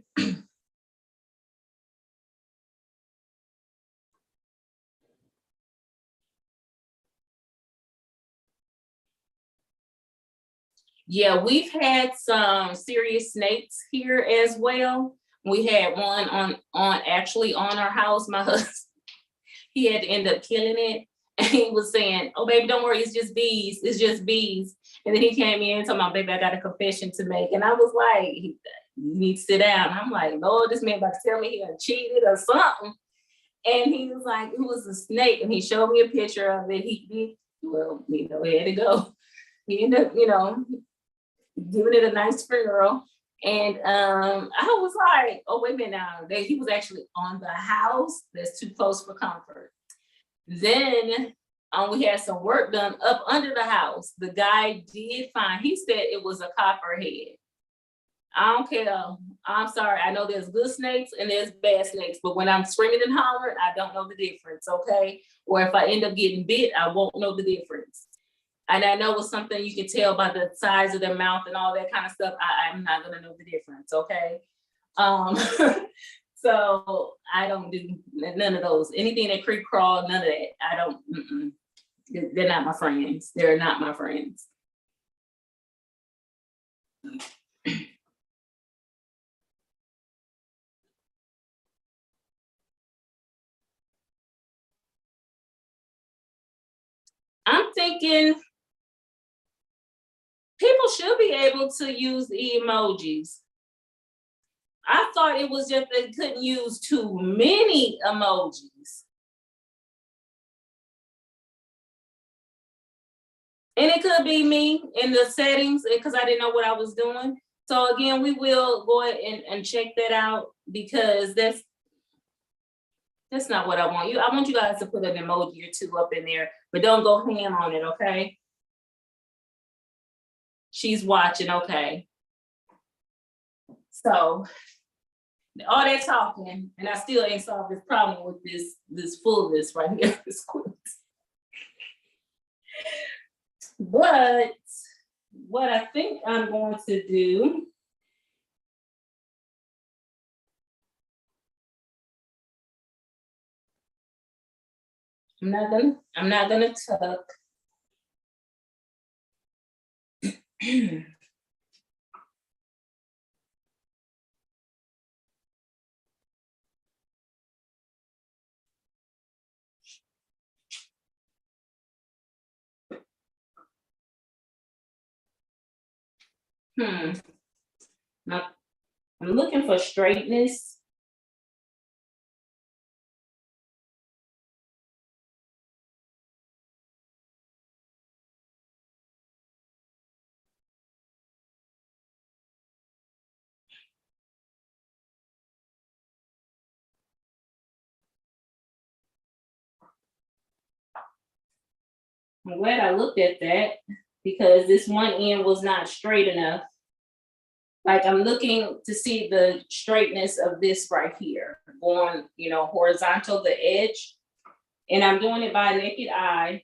Yeah, we've had some serious snakes here as well. We had one on actually on our house. My husband, he had to end up killing it. And he was saying, "Oh, baby, don't worry, it's just bees. It's just bees." And then he came in and told my baby, "I got a confession to make." And I was like, "You need to sit down." I'm like, "Lord, this man about to tell me he done cheated or something." And he was like, "It was a snake." And he showed me a picture of it. He well, you know, he had to go. He ended up, you know, giving it a nice funeral. And I was like, "Oh, wait a minute now." He was actually on the house. That's too close for comfort. Then we had some work done up under the house. The guy did find, he said it was a copperhead. I don't care. I'm sorry. I know there's good snakes and there's bad snakes, but when I'm screaming and hollering, I don't know the difference, okay? Or if I end up getting bit, I won't know the difference. And I know it's something you can tell by the size of their mouth and all that kind of stuff. I'm not gonna know the difference, okay? So I don't do none of those. Anything that creep crawl, none of that. I don't, they're not my friends. They're not my friends. I'm thinking people should be able to use the emojis. I thought it was just they couldn't use too many emojis. And it could be me in the settings because I didn't know what I was doing. So again, we will go ahead and check that out because that's not what I want. I want you guys to put an emoji or two up in there, but don't go ham on it, okay? She's watching, okay. So all that talking, and I still ain't solved this problem with this fullness right here, this quilt. But what I think I'm going to do, I'm not gonna tuck. Now, I'm looking for straightness. I'm glad I looked at that because this one end was not straight enough. Like I'm looking to see the straightness of this right here, going, you know, horizontal, the edge. And I'm doing it by naked eye.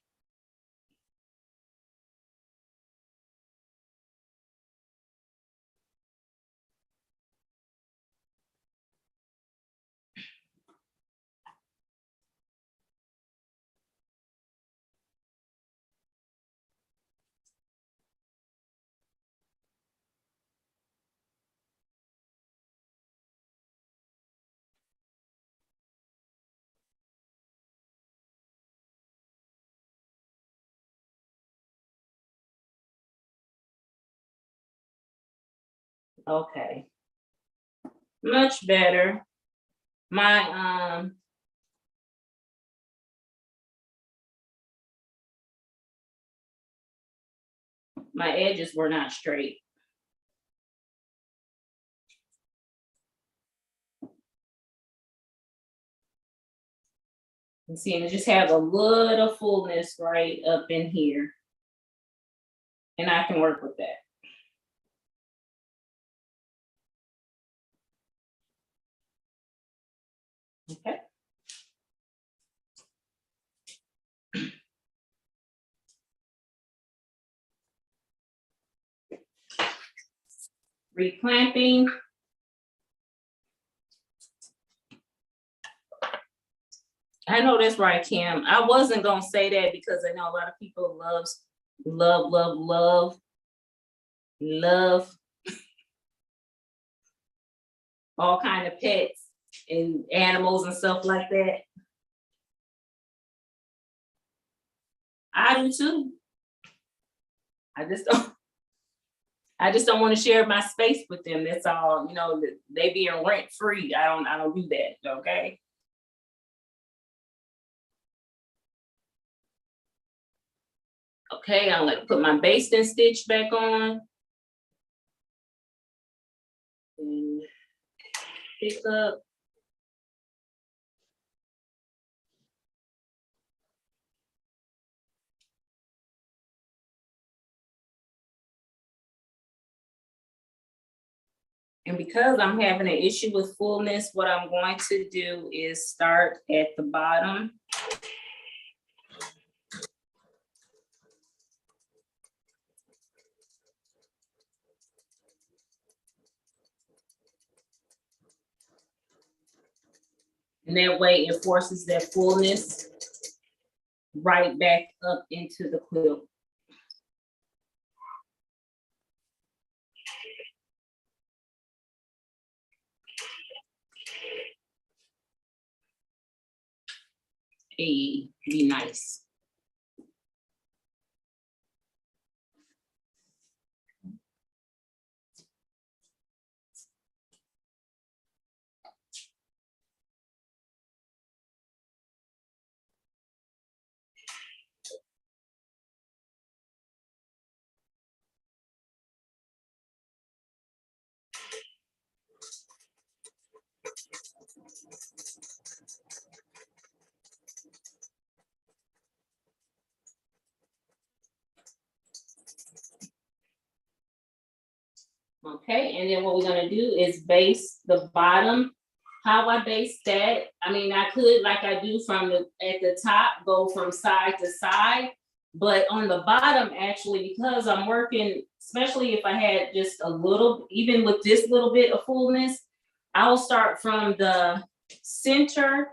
Okay, much better. My my edges were not straight. And see, and just have a little fullness right up in here. And I can work with that. Okay. Reclamping. I know that's right, Kim. I wasn't gonna say that because I know a lot of people love all kind of pets and animals and stuff like that. I do too. I just don't want to share my space with them. That's all. You know, they being rent free. I don't do that. Okay. Okay, I'm gonna put my basting stitch back on. And pick up. And because I'm having an issue with fullness, what I'm going to do is start at the bottom. And that way it forces that fullness right back up into the quilt. Hey, be nice. Okay, and then what we're gonna do is base the bottom. How I base that, I mean, I could, like I do from at the top, go from side to side, but on the bottom, actually, because I'm working, especially if I had just a little, even with this little bit of fullness, I'll start from the center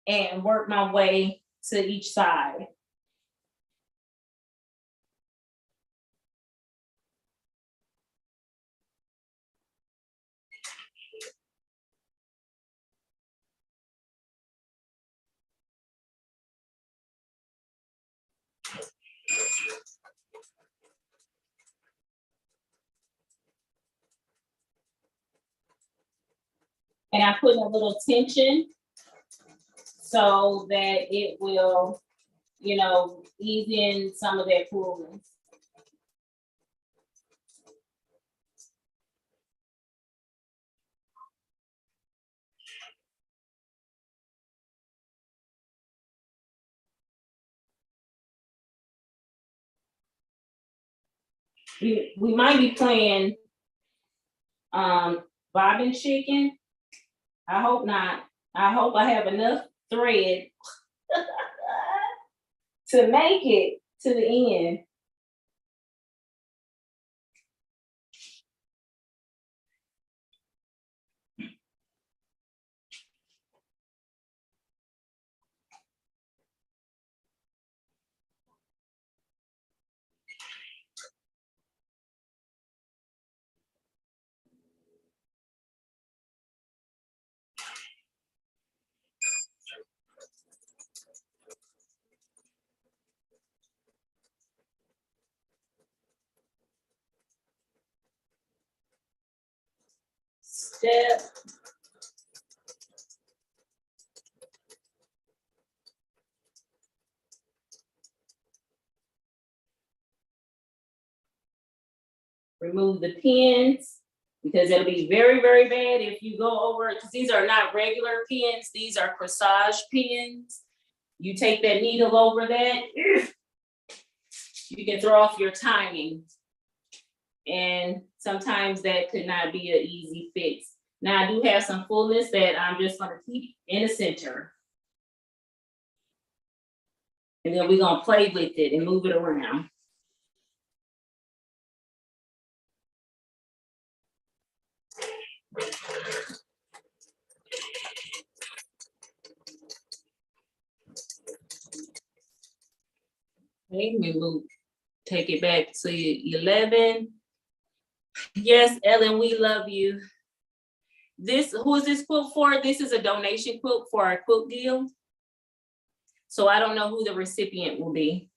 and work my way to each side. And I put a little tension so that it will, you know, ease in some of that fullness. We might be playing bobbin chicken. I hope not. I hope I have enough thread to make it to the end. Step. Remove the pins because it'll be very, very bad if you go over, because these are not regular pins, these are corsage pins. you take that needle over that, you can throw off your timing. And sometimes that could not be an easy fix. Now I do have some fullness that I'm just gonna keep in the center. And then we're gonna play with it and move it around. Okay, let me move, take it back to 11. Yes, Ellen, we love you. This, who is this quilt for? This is a donation quilt for our quilt guild. So I don't know who the recipient will be.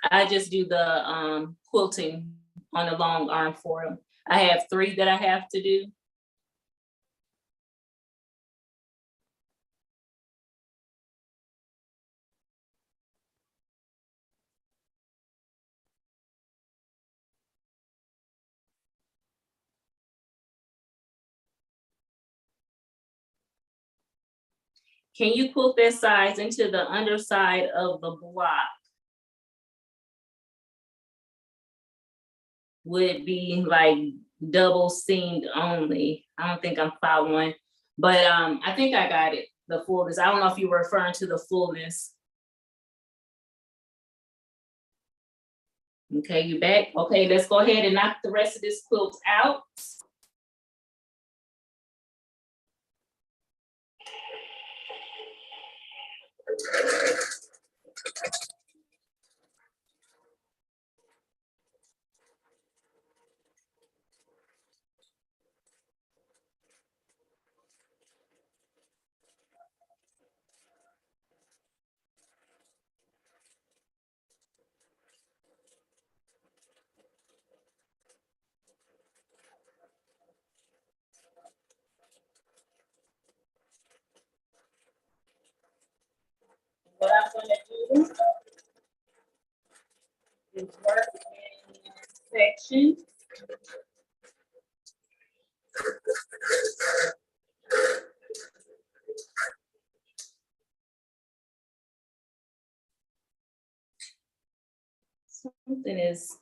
I just do the quilting on the long arm for them. I have 3 that I have to do. Can you quilt that size into the underside of the block? Would be like double seamed only. I don't think I'm following, but I think I got it, the fullness. I don't know if you were referring to the fullness. Okay, you back? Okay, let's go ahead and knock the rest of this quilt out. What I'm gonna do is work in sections. Something is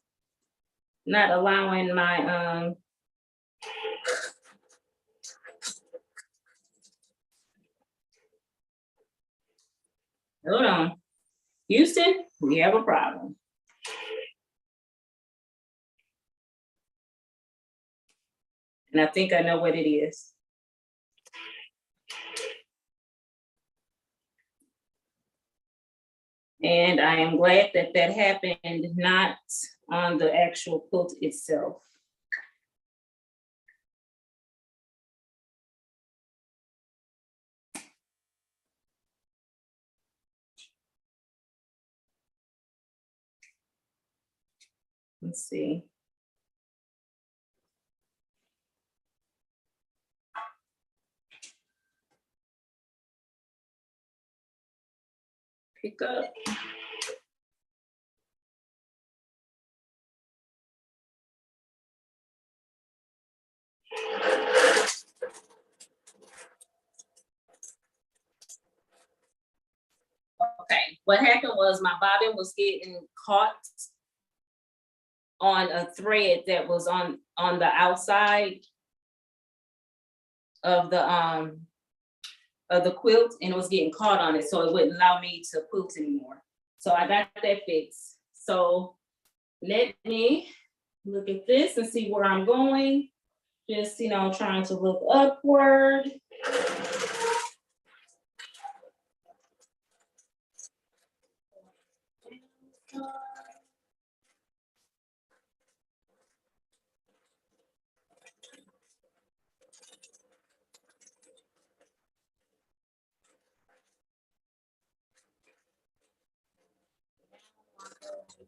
not allowing my hold on. Houston, we have a problem. And I think I know what it is. And I am glad that that happened, not on the actual quilt itself. Let's see. Pick up. Okay, what happened was my bobbin was getting caught on a thread that was on the outside of the quilt, and it was getting caught on it, so it wouldn't allow me to quilt anymore. So I got that fixed. So let me look at this and see where I'm going. Just, you know, trying to look upward.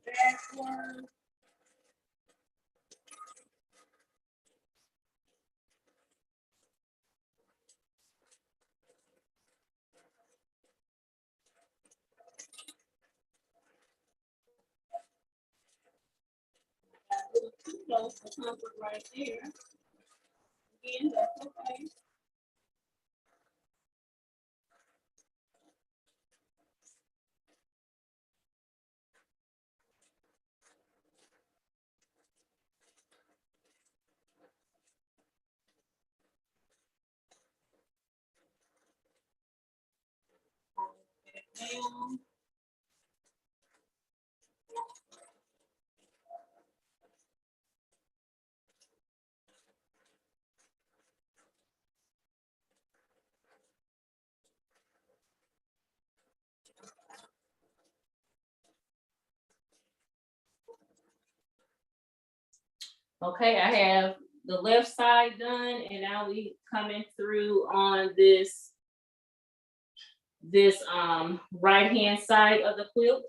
Backward. Too close to comfort right there. Again, that's okay. down. Okay, I have the left side done, and now we coming through on this right hand side of the quilt.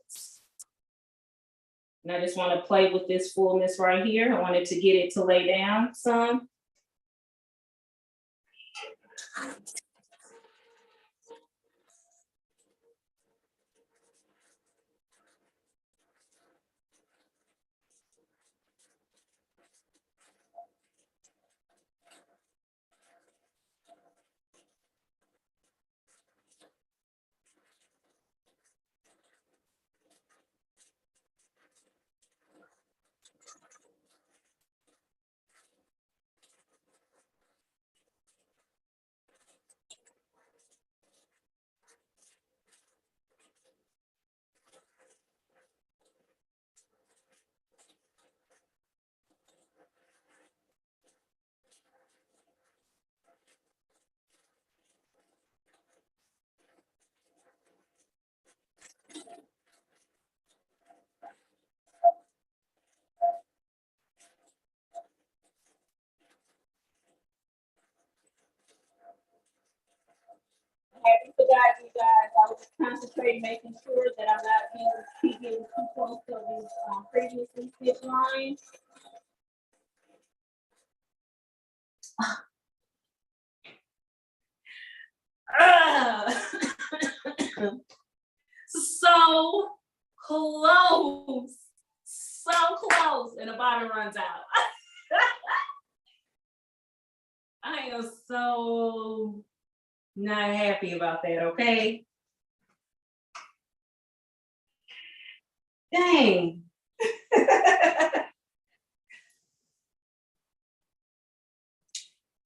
And I just want to play with this fullness right here. I wanted to get it to lay down some. I forgot, you guys. I was concentrating, making sure that I'm not getting too close to these previously stitched lines. So close, so close, and the bottom runs out. I am so not happy about that, okay? Dang.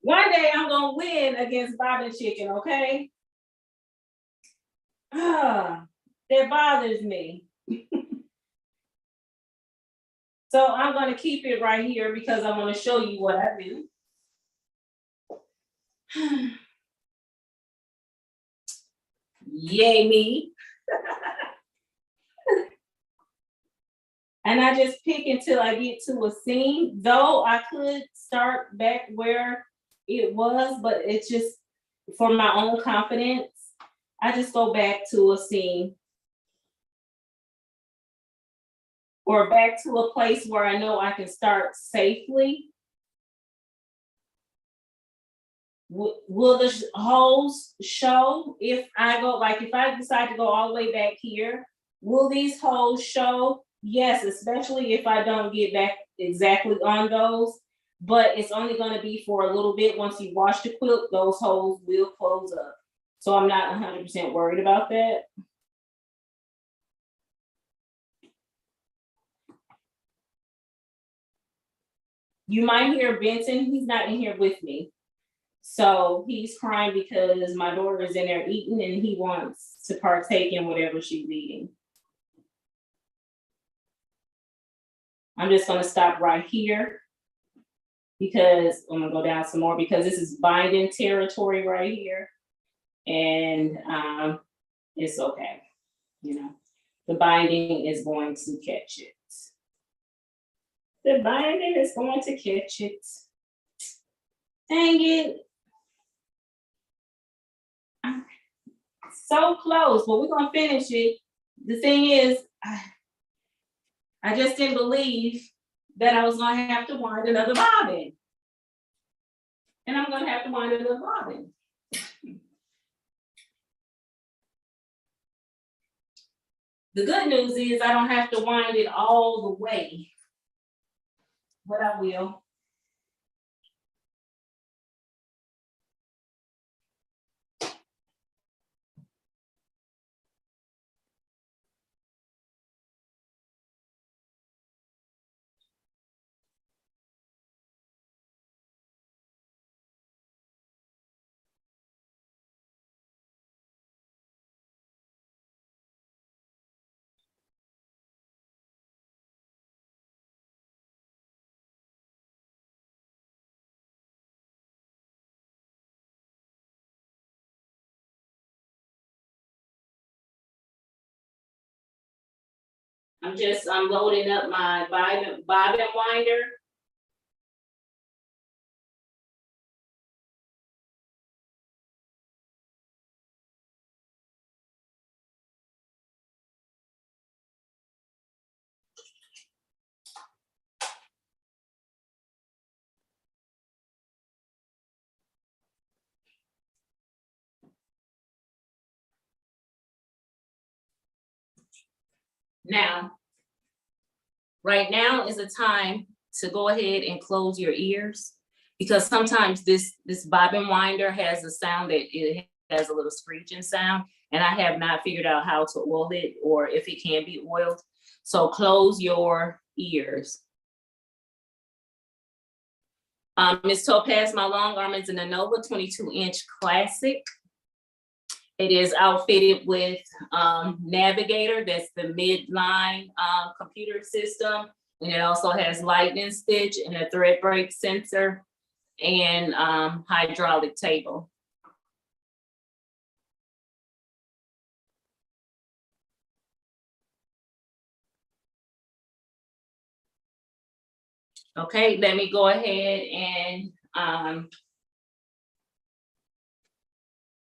One day I'm gonna win against Bobbin Chicken, okay? That bothers me. So I'm gonna keep it right here because I want to show you what I do. Yay me. And I just pick until I get to a seam, though I could start back where it was, but it's just for my own confidence. I just go back to a seam or back to a place where I know I can start safely. Will the holes show if I go, like if I decide to go all the way back here, will these holes show? Yes, especially if I don't get back exactly on those, but it's only going to be for a little bit. Once you wash the quilt, those holes will close up. So I'm not 100% worried about that. You might hear Benson, he's not in here with me. So he's crying because my daughter is in there eating and he wants to partake in whatever she's eating. I'm just gonna stop right here because I'm gonna go down some more because this is binding territory right here. And it's okay, you know, the binding is going to catch it. The binding is going to catch it. Dang it. So close, but we're gonna finish it. The thing is, I just didn't believe that I was gonna have to wind another bobbin. And I'm gonna have to wind another bobbin. The good news is I don't have to wind it all the way, but I will. I'm loading up my bobbin winder. Now, right now is a time to go ahead and close your ears, because sometimes this bobbin winder has a sound that it has a little screeching sound, and I have not figured out how to oil it or if it can be oiled. So close your ears. Ms. Topaz, my long arm is an Innova 22-inch classic. It is outfitted with Navigator, that's the midline computer system. And it also has lightning stitch and a thread break sensor and hydraulic table. Okay, let me go ahead and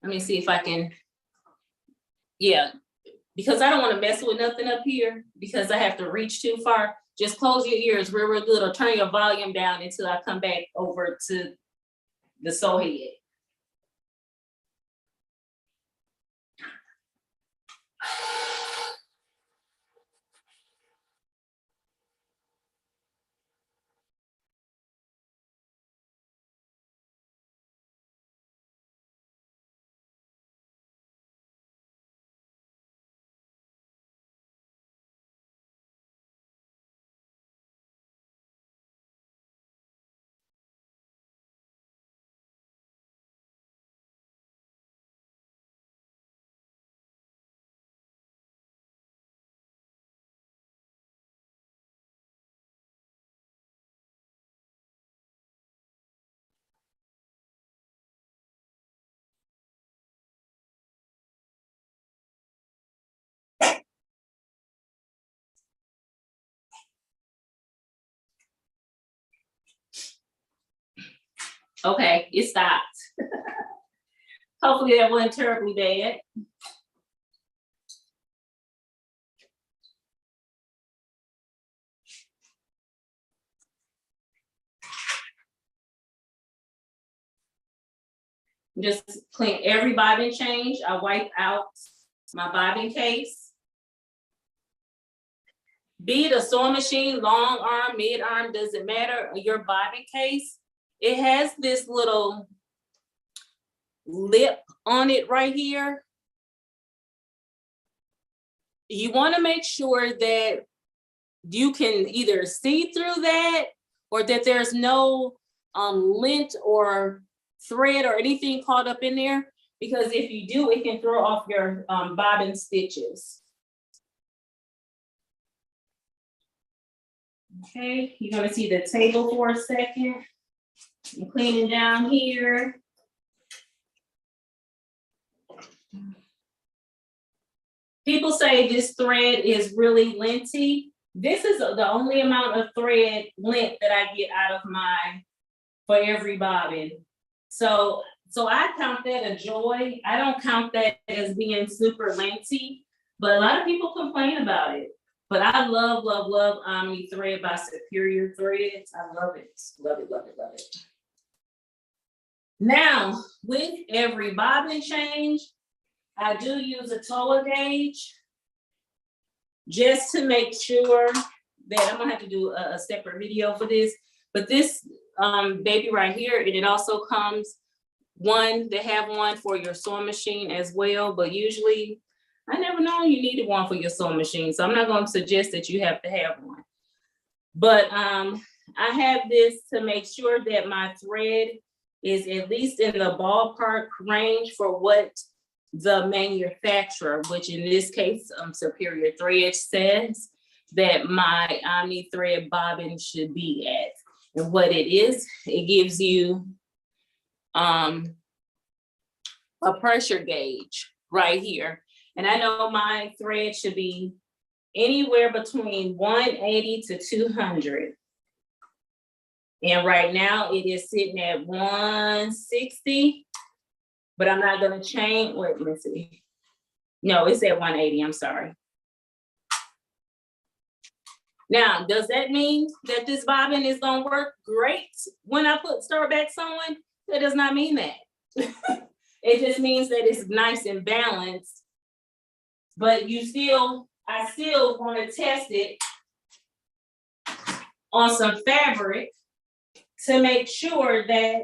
let me see if I can, yeah, because I don't want to mess with nothing up here because I have to reach too far. Just close your ears real, real good, or turn your volume down until I come back over to the sew head. Okay, it stopped. Hopefully that wasn't terribly bad. Just clean every bobbin change. I wipe out my bobbin case. Be it a sewing machine, long arm, mid arm, doesn't matter. Your bobbin case, it has this little lip on it right here. You want to make sure that you can either see through that or that there's no lint or thread or anything caught up in there, because if you do, it can throw off your bobbin stitches. Okay, you're gonna see the table for a second. I'm cleaning down here. People say this thread is really linty. This is the only amount of thread lint that I get out of for every bobbin. So I count that a joy. I don't count that as being super linty, but a lot of people complain about it. But I love, love, love Omni thread by Superior Threads. I love it. Love it, love it, love it. Now, with every bobbin change, I do use a Towa gauge just to make sure that I'm gonna have to do a separate video for this. But this baby right here, and it also comes they have one for your sewing machine as well, but usually I never know you needed one for your sewing machine, so I'm not going to suggest that you have to have one. But I have this to make sure that my thread is at least in the ballpark range for what the manufacturer, which in this case Superior Thread, says that my Omni thread bobbin should be at. And what it is, it gives you a pressure gauge right here. And I know my thread should be anywhere between 180 to 200. And right now it is sitting at 160, but I'm not gonna change, wait, let's see. No, it's at 180, I'm sorry. Now, does that mean that this bobbin is gonna work great when I start back sewing? That does not mean that. It just means that it's nice and balanced, but I still wanna test it on some fabric to make sure that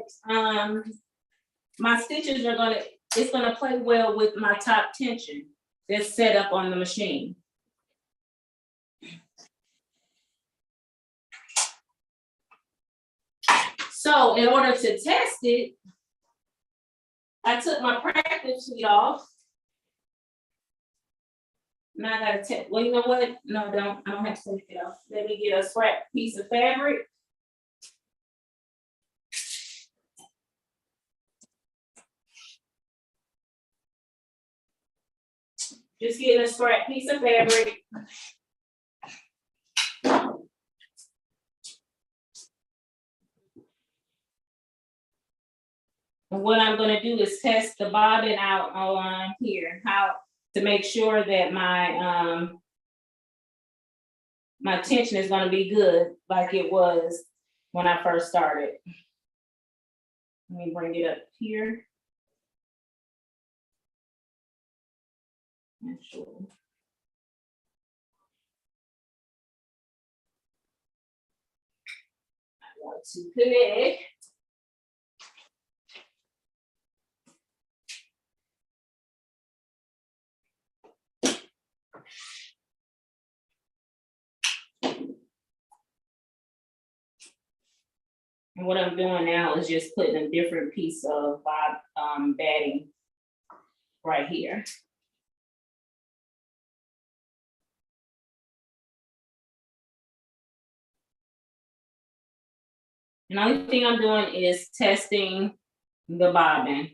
my stitches it's gonna play well with my top tension that's set up on the machine. So in order to test it, I took my practice sheet off. Now I gotta test, well, you know what? No, I don't have to take it off. Let me get a scrap piece of fabric. Just getting a scrap piece of fabric. And what I'm gonna do is test the bobbin out on here, to make sure that my my tension is gonna be good like it was when I first started. Let me bring it up here. Not sure. I want to connect. And what I'm doing now is just putting a different piece of batting right here. And the only thing I'm doing is testing the bobbin.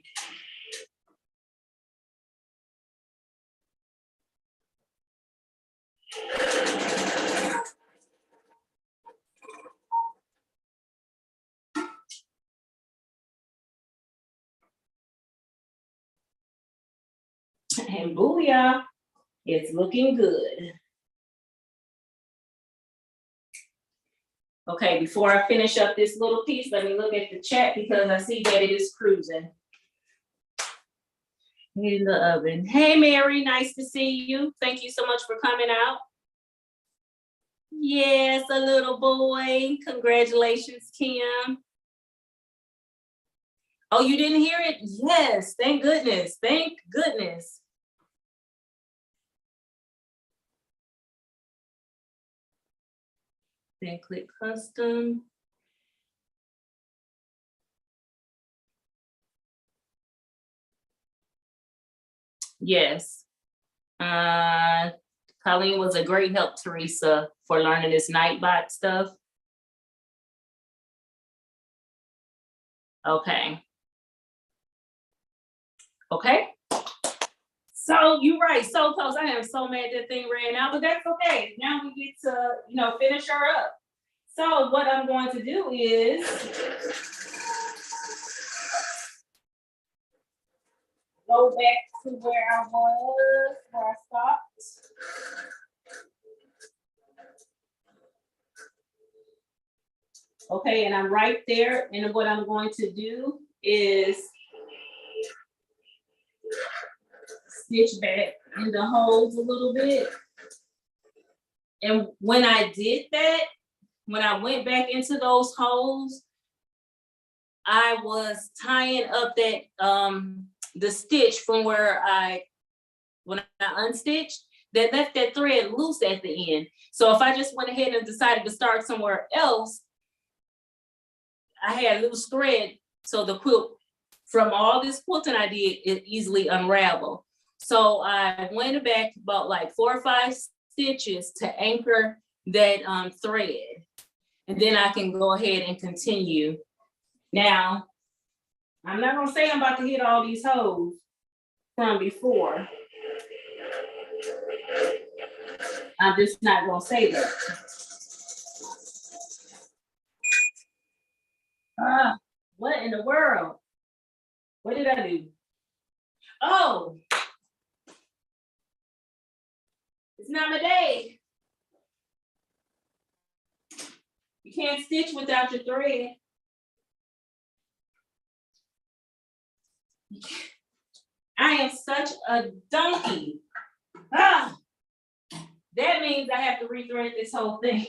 And booyah, it's looking good. Okay, before I finish up this little piece, let me look at the chat because I see that it is cruising. In the oven. Hey, Mary, nice to see you. Thank you so much for coming out. Yes, a little boy. Congratulations, Kim. Oh, you didn't hear it? Yes, thank goodness. Thank goodness. Then click custom. Yes. Colleen was a great help, Teresa, for learning this Nightbot stuff. Okay. Okay. So you're right, so close. I am so mad that thing ran out, but that's okay. Now we get to, finish her up. So what I'm going to do is go back to where I stopped. Okay, and I'm right there. And what I'm going to do is stitch back in the holes a little bit. And when I did that, when I went back into those holes, I was tying up that the stitch from when I unstitched, that left that thread loose at the end. So if I just went ahead and decided to start somewhere else, I had loose thread, so the quilt, from all this quilting I did, it easily unraveled. So I went back about like 4 or 5 stitches to anchor that thread. And then I can go ahead and continue. Now, I'm not gonna say I'm about to hit all these holes from before. I'm just not gonna say that. What in the world? What did I do? Oh, it's not my day. You can't stitch without your thread. I am such a donkey. Ah, that means I have to rethread this whole thing.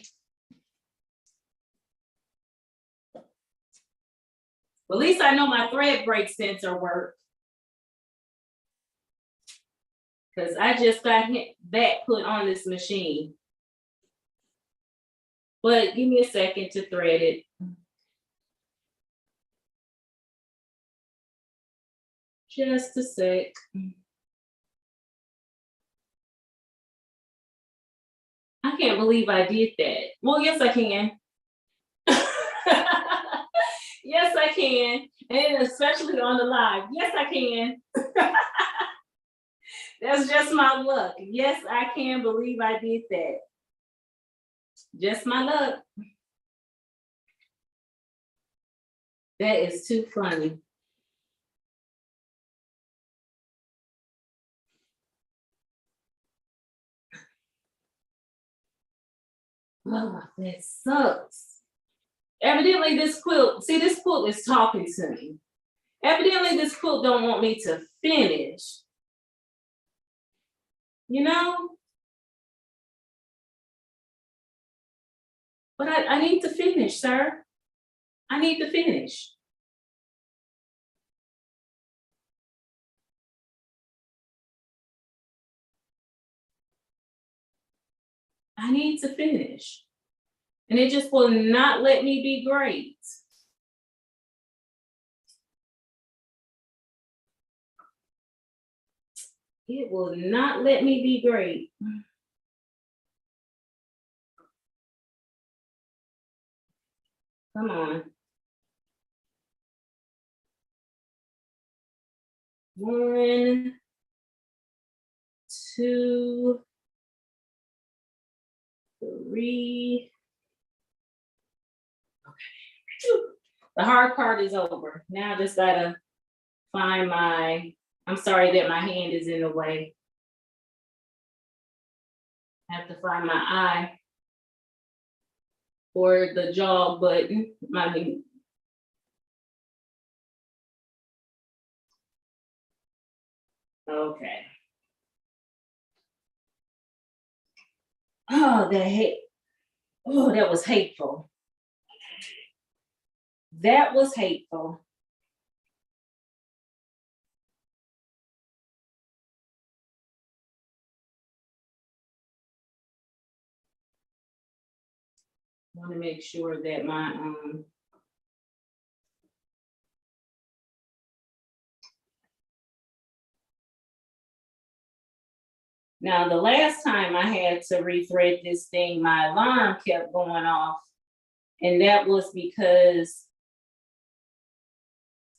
Well, at least I know my thread break sensor works. Because I just got that put on this machine. But give me a second to thread it. Just a sec. I can't believe I did that. Well, yes, I can. Yes, I can. And especially on the live. Yes, I can. That's just my luck. Yes, I can believe I did that. Just my luck. That is too funny. Oh, that sucks. Evidently this quilt, see, this quilt is talking to me. Evidently this quilt don't want me to finish. You know? But I need to finish, sir. I need to finish. I need to finish. And it just will not let me be great. It will not let me be great. Come on. 1, 2, 3. Okay. The hard part is over. Now I just gotta find my, I'm sorry that my hand is in the way. I have to find my eye or the jog button. Okay. Oh, that was hateful. That was hateful. I want to make sure that my now the last time I had to rethread this thing, my alarm kept going off, and that was because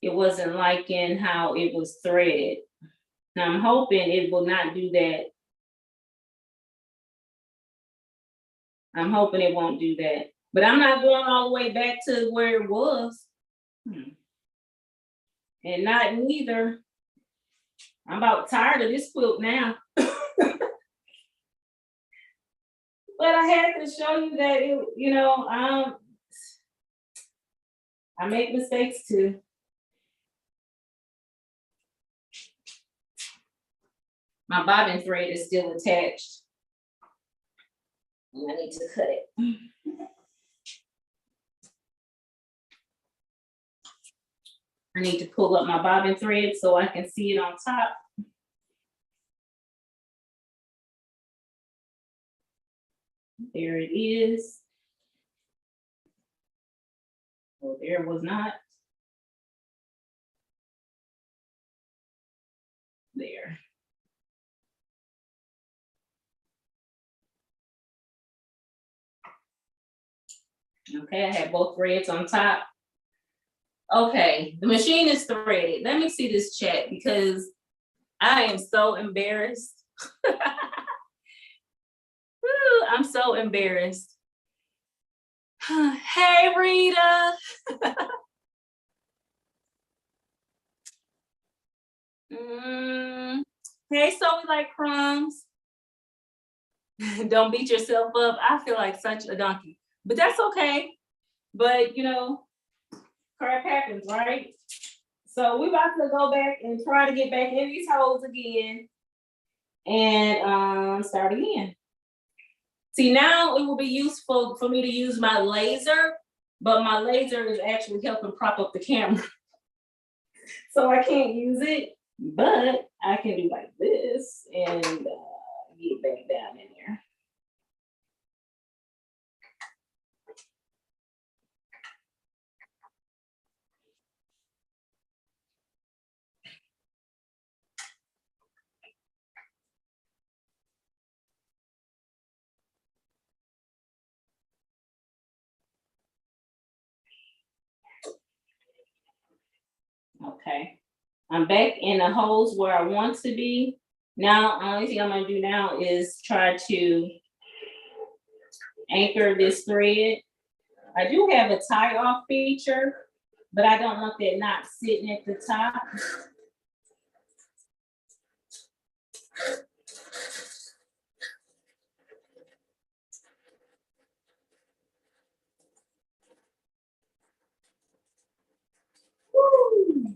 it wasn't liking how it was threaded. Now I'm hoping it will not do that. I'm hoping it won't do that. But I'm not going all the way back to where it was. And not neither. I'm about tired of this quilt now. But I had to show you that it, you know, I make mistakes too. My bobbin thread is still attached. And I need to cut it. I need to pull up my bobbin thread so I can see it on top. There it is. Oh, there was not. There. Okay, I have both threads on top. Okay, the machine is threaded. Let me see this chat because I am so embarrassed. Whew, I'm so embarrassed. Hey, Rita. Hey, so we like crumbs. Don't beat yourself up. I feel like such a donkey, but that's okay. But you know, crap happens, right? So we about to go back and try to get back in these holes again and start again. See, now it will be useful for me to use my laser, but my laser is actually helping prop up the camera. So I can't use it, but I can do like this and get back down in there. Okay, I'm back in the holes where I want to be. Now, only thing I'm gonna do now is try to anchor this thread. I do have a tie off feature, but I don't want that knot sitting at the top. Woo.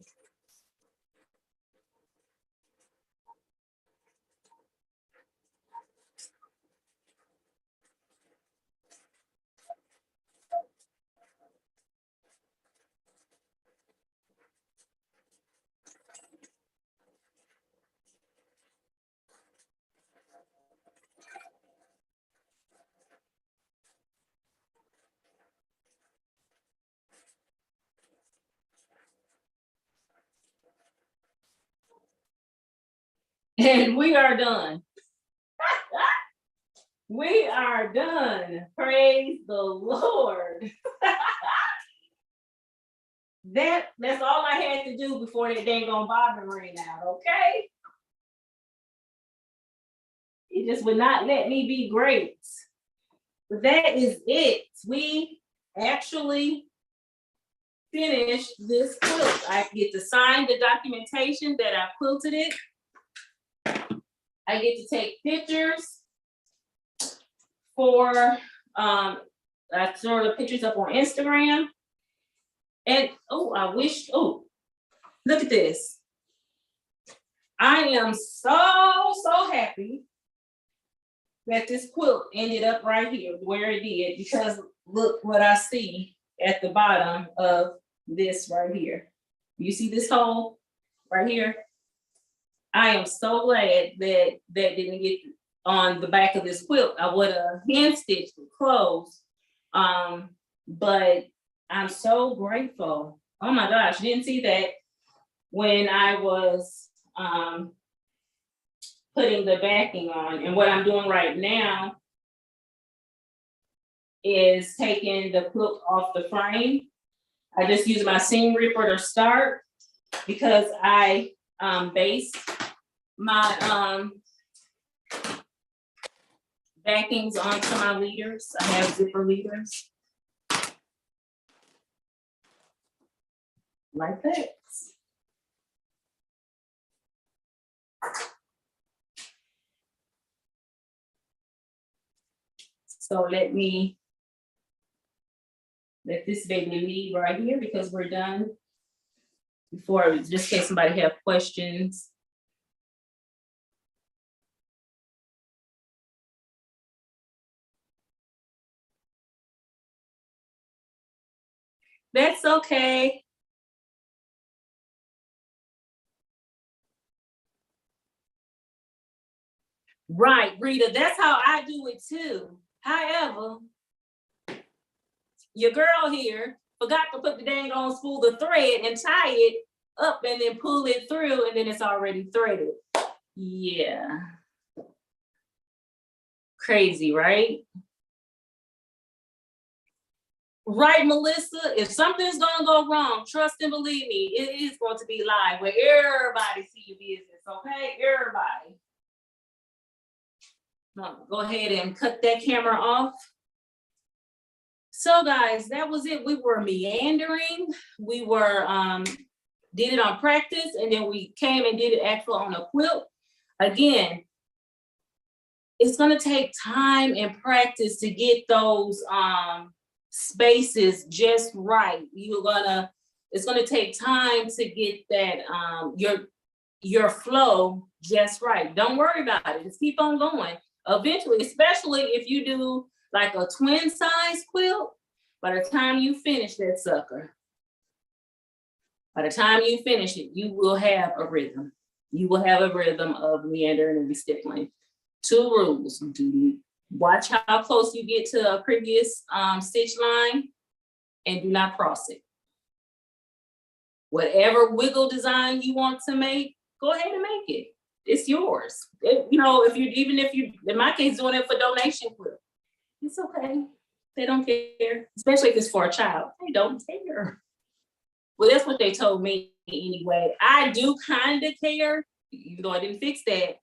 And we are done. We are done. Praise the Lord. That's all I had to do before that dang on Bobbin ran out, okay? It just would not let me be great. But that is it. We actually finished this quilt. I get to sign the documentation that I quilted it. I get to take pictures for I throw the pictures up on Instagram. And I wish, look at this. I am so happy that this quilt ended up right here where it did, because look what I see at the bottom of this right here. You see this hole right here? I am so glad that that didn't get on the back of this quilt. I would have hand stitched the clothes, but I'm so grateful. Oh my gosh, didn't see that when I was putting the backing on. And what I'm doing right now is taking the quilt off the frame. I just use my seam ripper to start because I based my backings onto my leaders. I have zipper leaders. Like that. So let this baby leave right here because we're done. Before, just in case somebody have questions. That's okay. Right, Rita, that's how I do it too. However, your girl here forgot to put the dang on spool the thread and tie it up and then pull it through, and then it's already threaded. Yeah. Crazy, right? Right, Melissa, if something's gonna go wrong, trust and believe me, it is going to be live where everybody see your business, okay? Everybody. Go ahead and cut that camera off. So guys, that was it. We were meandering. We were did it on practice, and then we came and did it actually on a quilt. Again, it's gonna take time and practice to get those spaces just right. It's gonna take time to get that your flow just right. Don't worry about it. Just keep on going. Eventually, especially if you do like a twin size quilt, by the time you finish that sucker, by the time you finish it, you will have a rhythm. You will have a rhythm of meandering and stippling. 2 rules. Do watch how close you get to a previous stitch line, and do not cross it. Whatever wiggle design you want to make, go ahead and make it. It's yours. You know, even if you, in my case, doing it for donation quilt, it's okay. They don't care, especially if it's for a child. They don't care. Well, that's what they told me anyway. I do kind of care, even though I didn't fix that.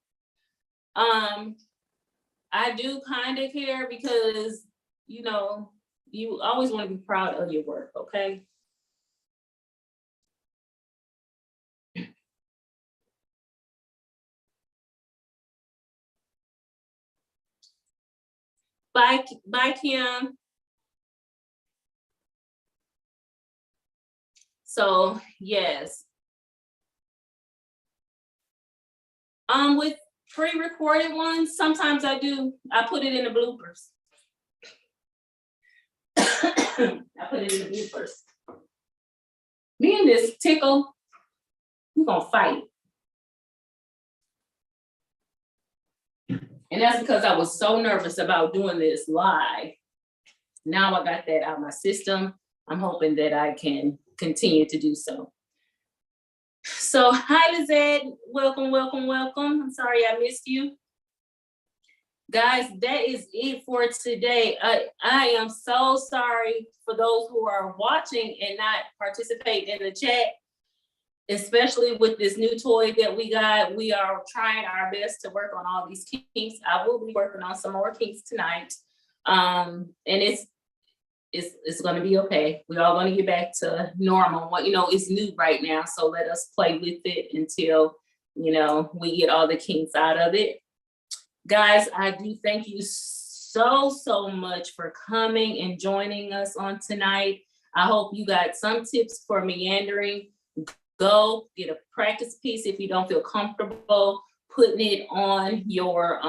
I do kind of care because, you know, you always want to be proud of your work, okay? Bye, Kim. So yes. With pre-recorded ones, sometimes I put it in the bloopers. I put it in the bloopers. Me and this tickle, we're gonna fight. And that's because I was so nervous about doing this live. Now I got that out of my system. I'm hoping that I can continue to do so. So hi Lizette, welcome, welcome, welcome. I'm sorry I missed you. Guys, that is it for today. I am so sorry for those who are watching and not participate in the chat, especially with this new toy that we got. We are trying our best to work on all these kinks. I will be working on some more kinks tonight. And it's gonna be okay. We're all gonna get back to normal. You know, it's new right now, so let us play with it until, you know, we get all the kinks out of it. Guys, I do thank you so much for coming and joining us on tonight. I hope you got some tips for meandering. Go get a practice piece if you don't feel comfortable putting it on your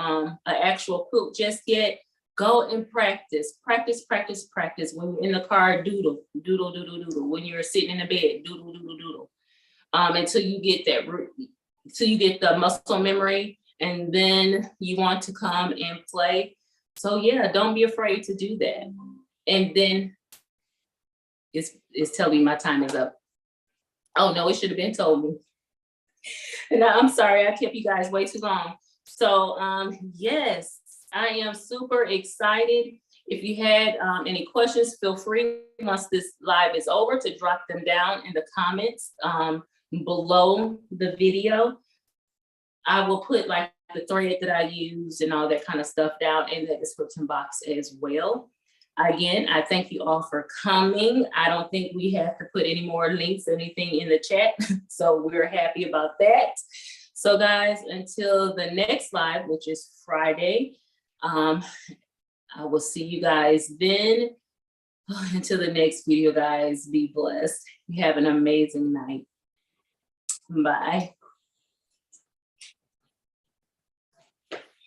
actual quilt just yet. Go and practice. Practice. When you're in the car, doodle. When you're sitting in the bed, doodle. Until you get the muscle memory, and then you want to come and play. So yeah, don't be afraid to do that. And then it's telling me my time is up. Oh no, it should have been told me. And I'm sorry, I kept you guys way too long. So yes, I am super excited. If you had any questions, feel free once this live is over to drop them down in the comments below the video. I will put like the thread that I use and all that kind of stuff down in the description box as well. Again, I thank you all for coming. I don't think we have to put any more links or anything in the chat. So we're happy about that. So guys, until the next live, which is Friday, I will see you guys then. Until the next video, guys, be blessed. You have an amazing night. Bye.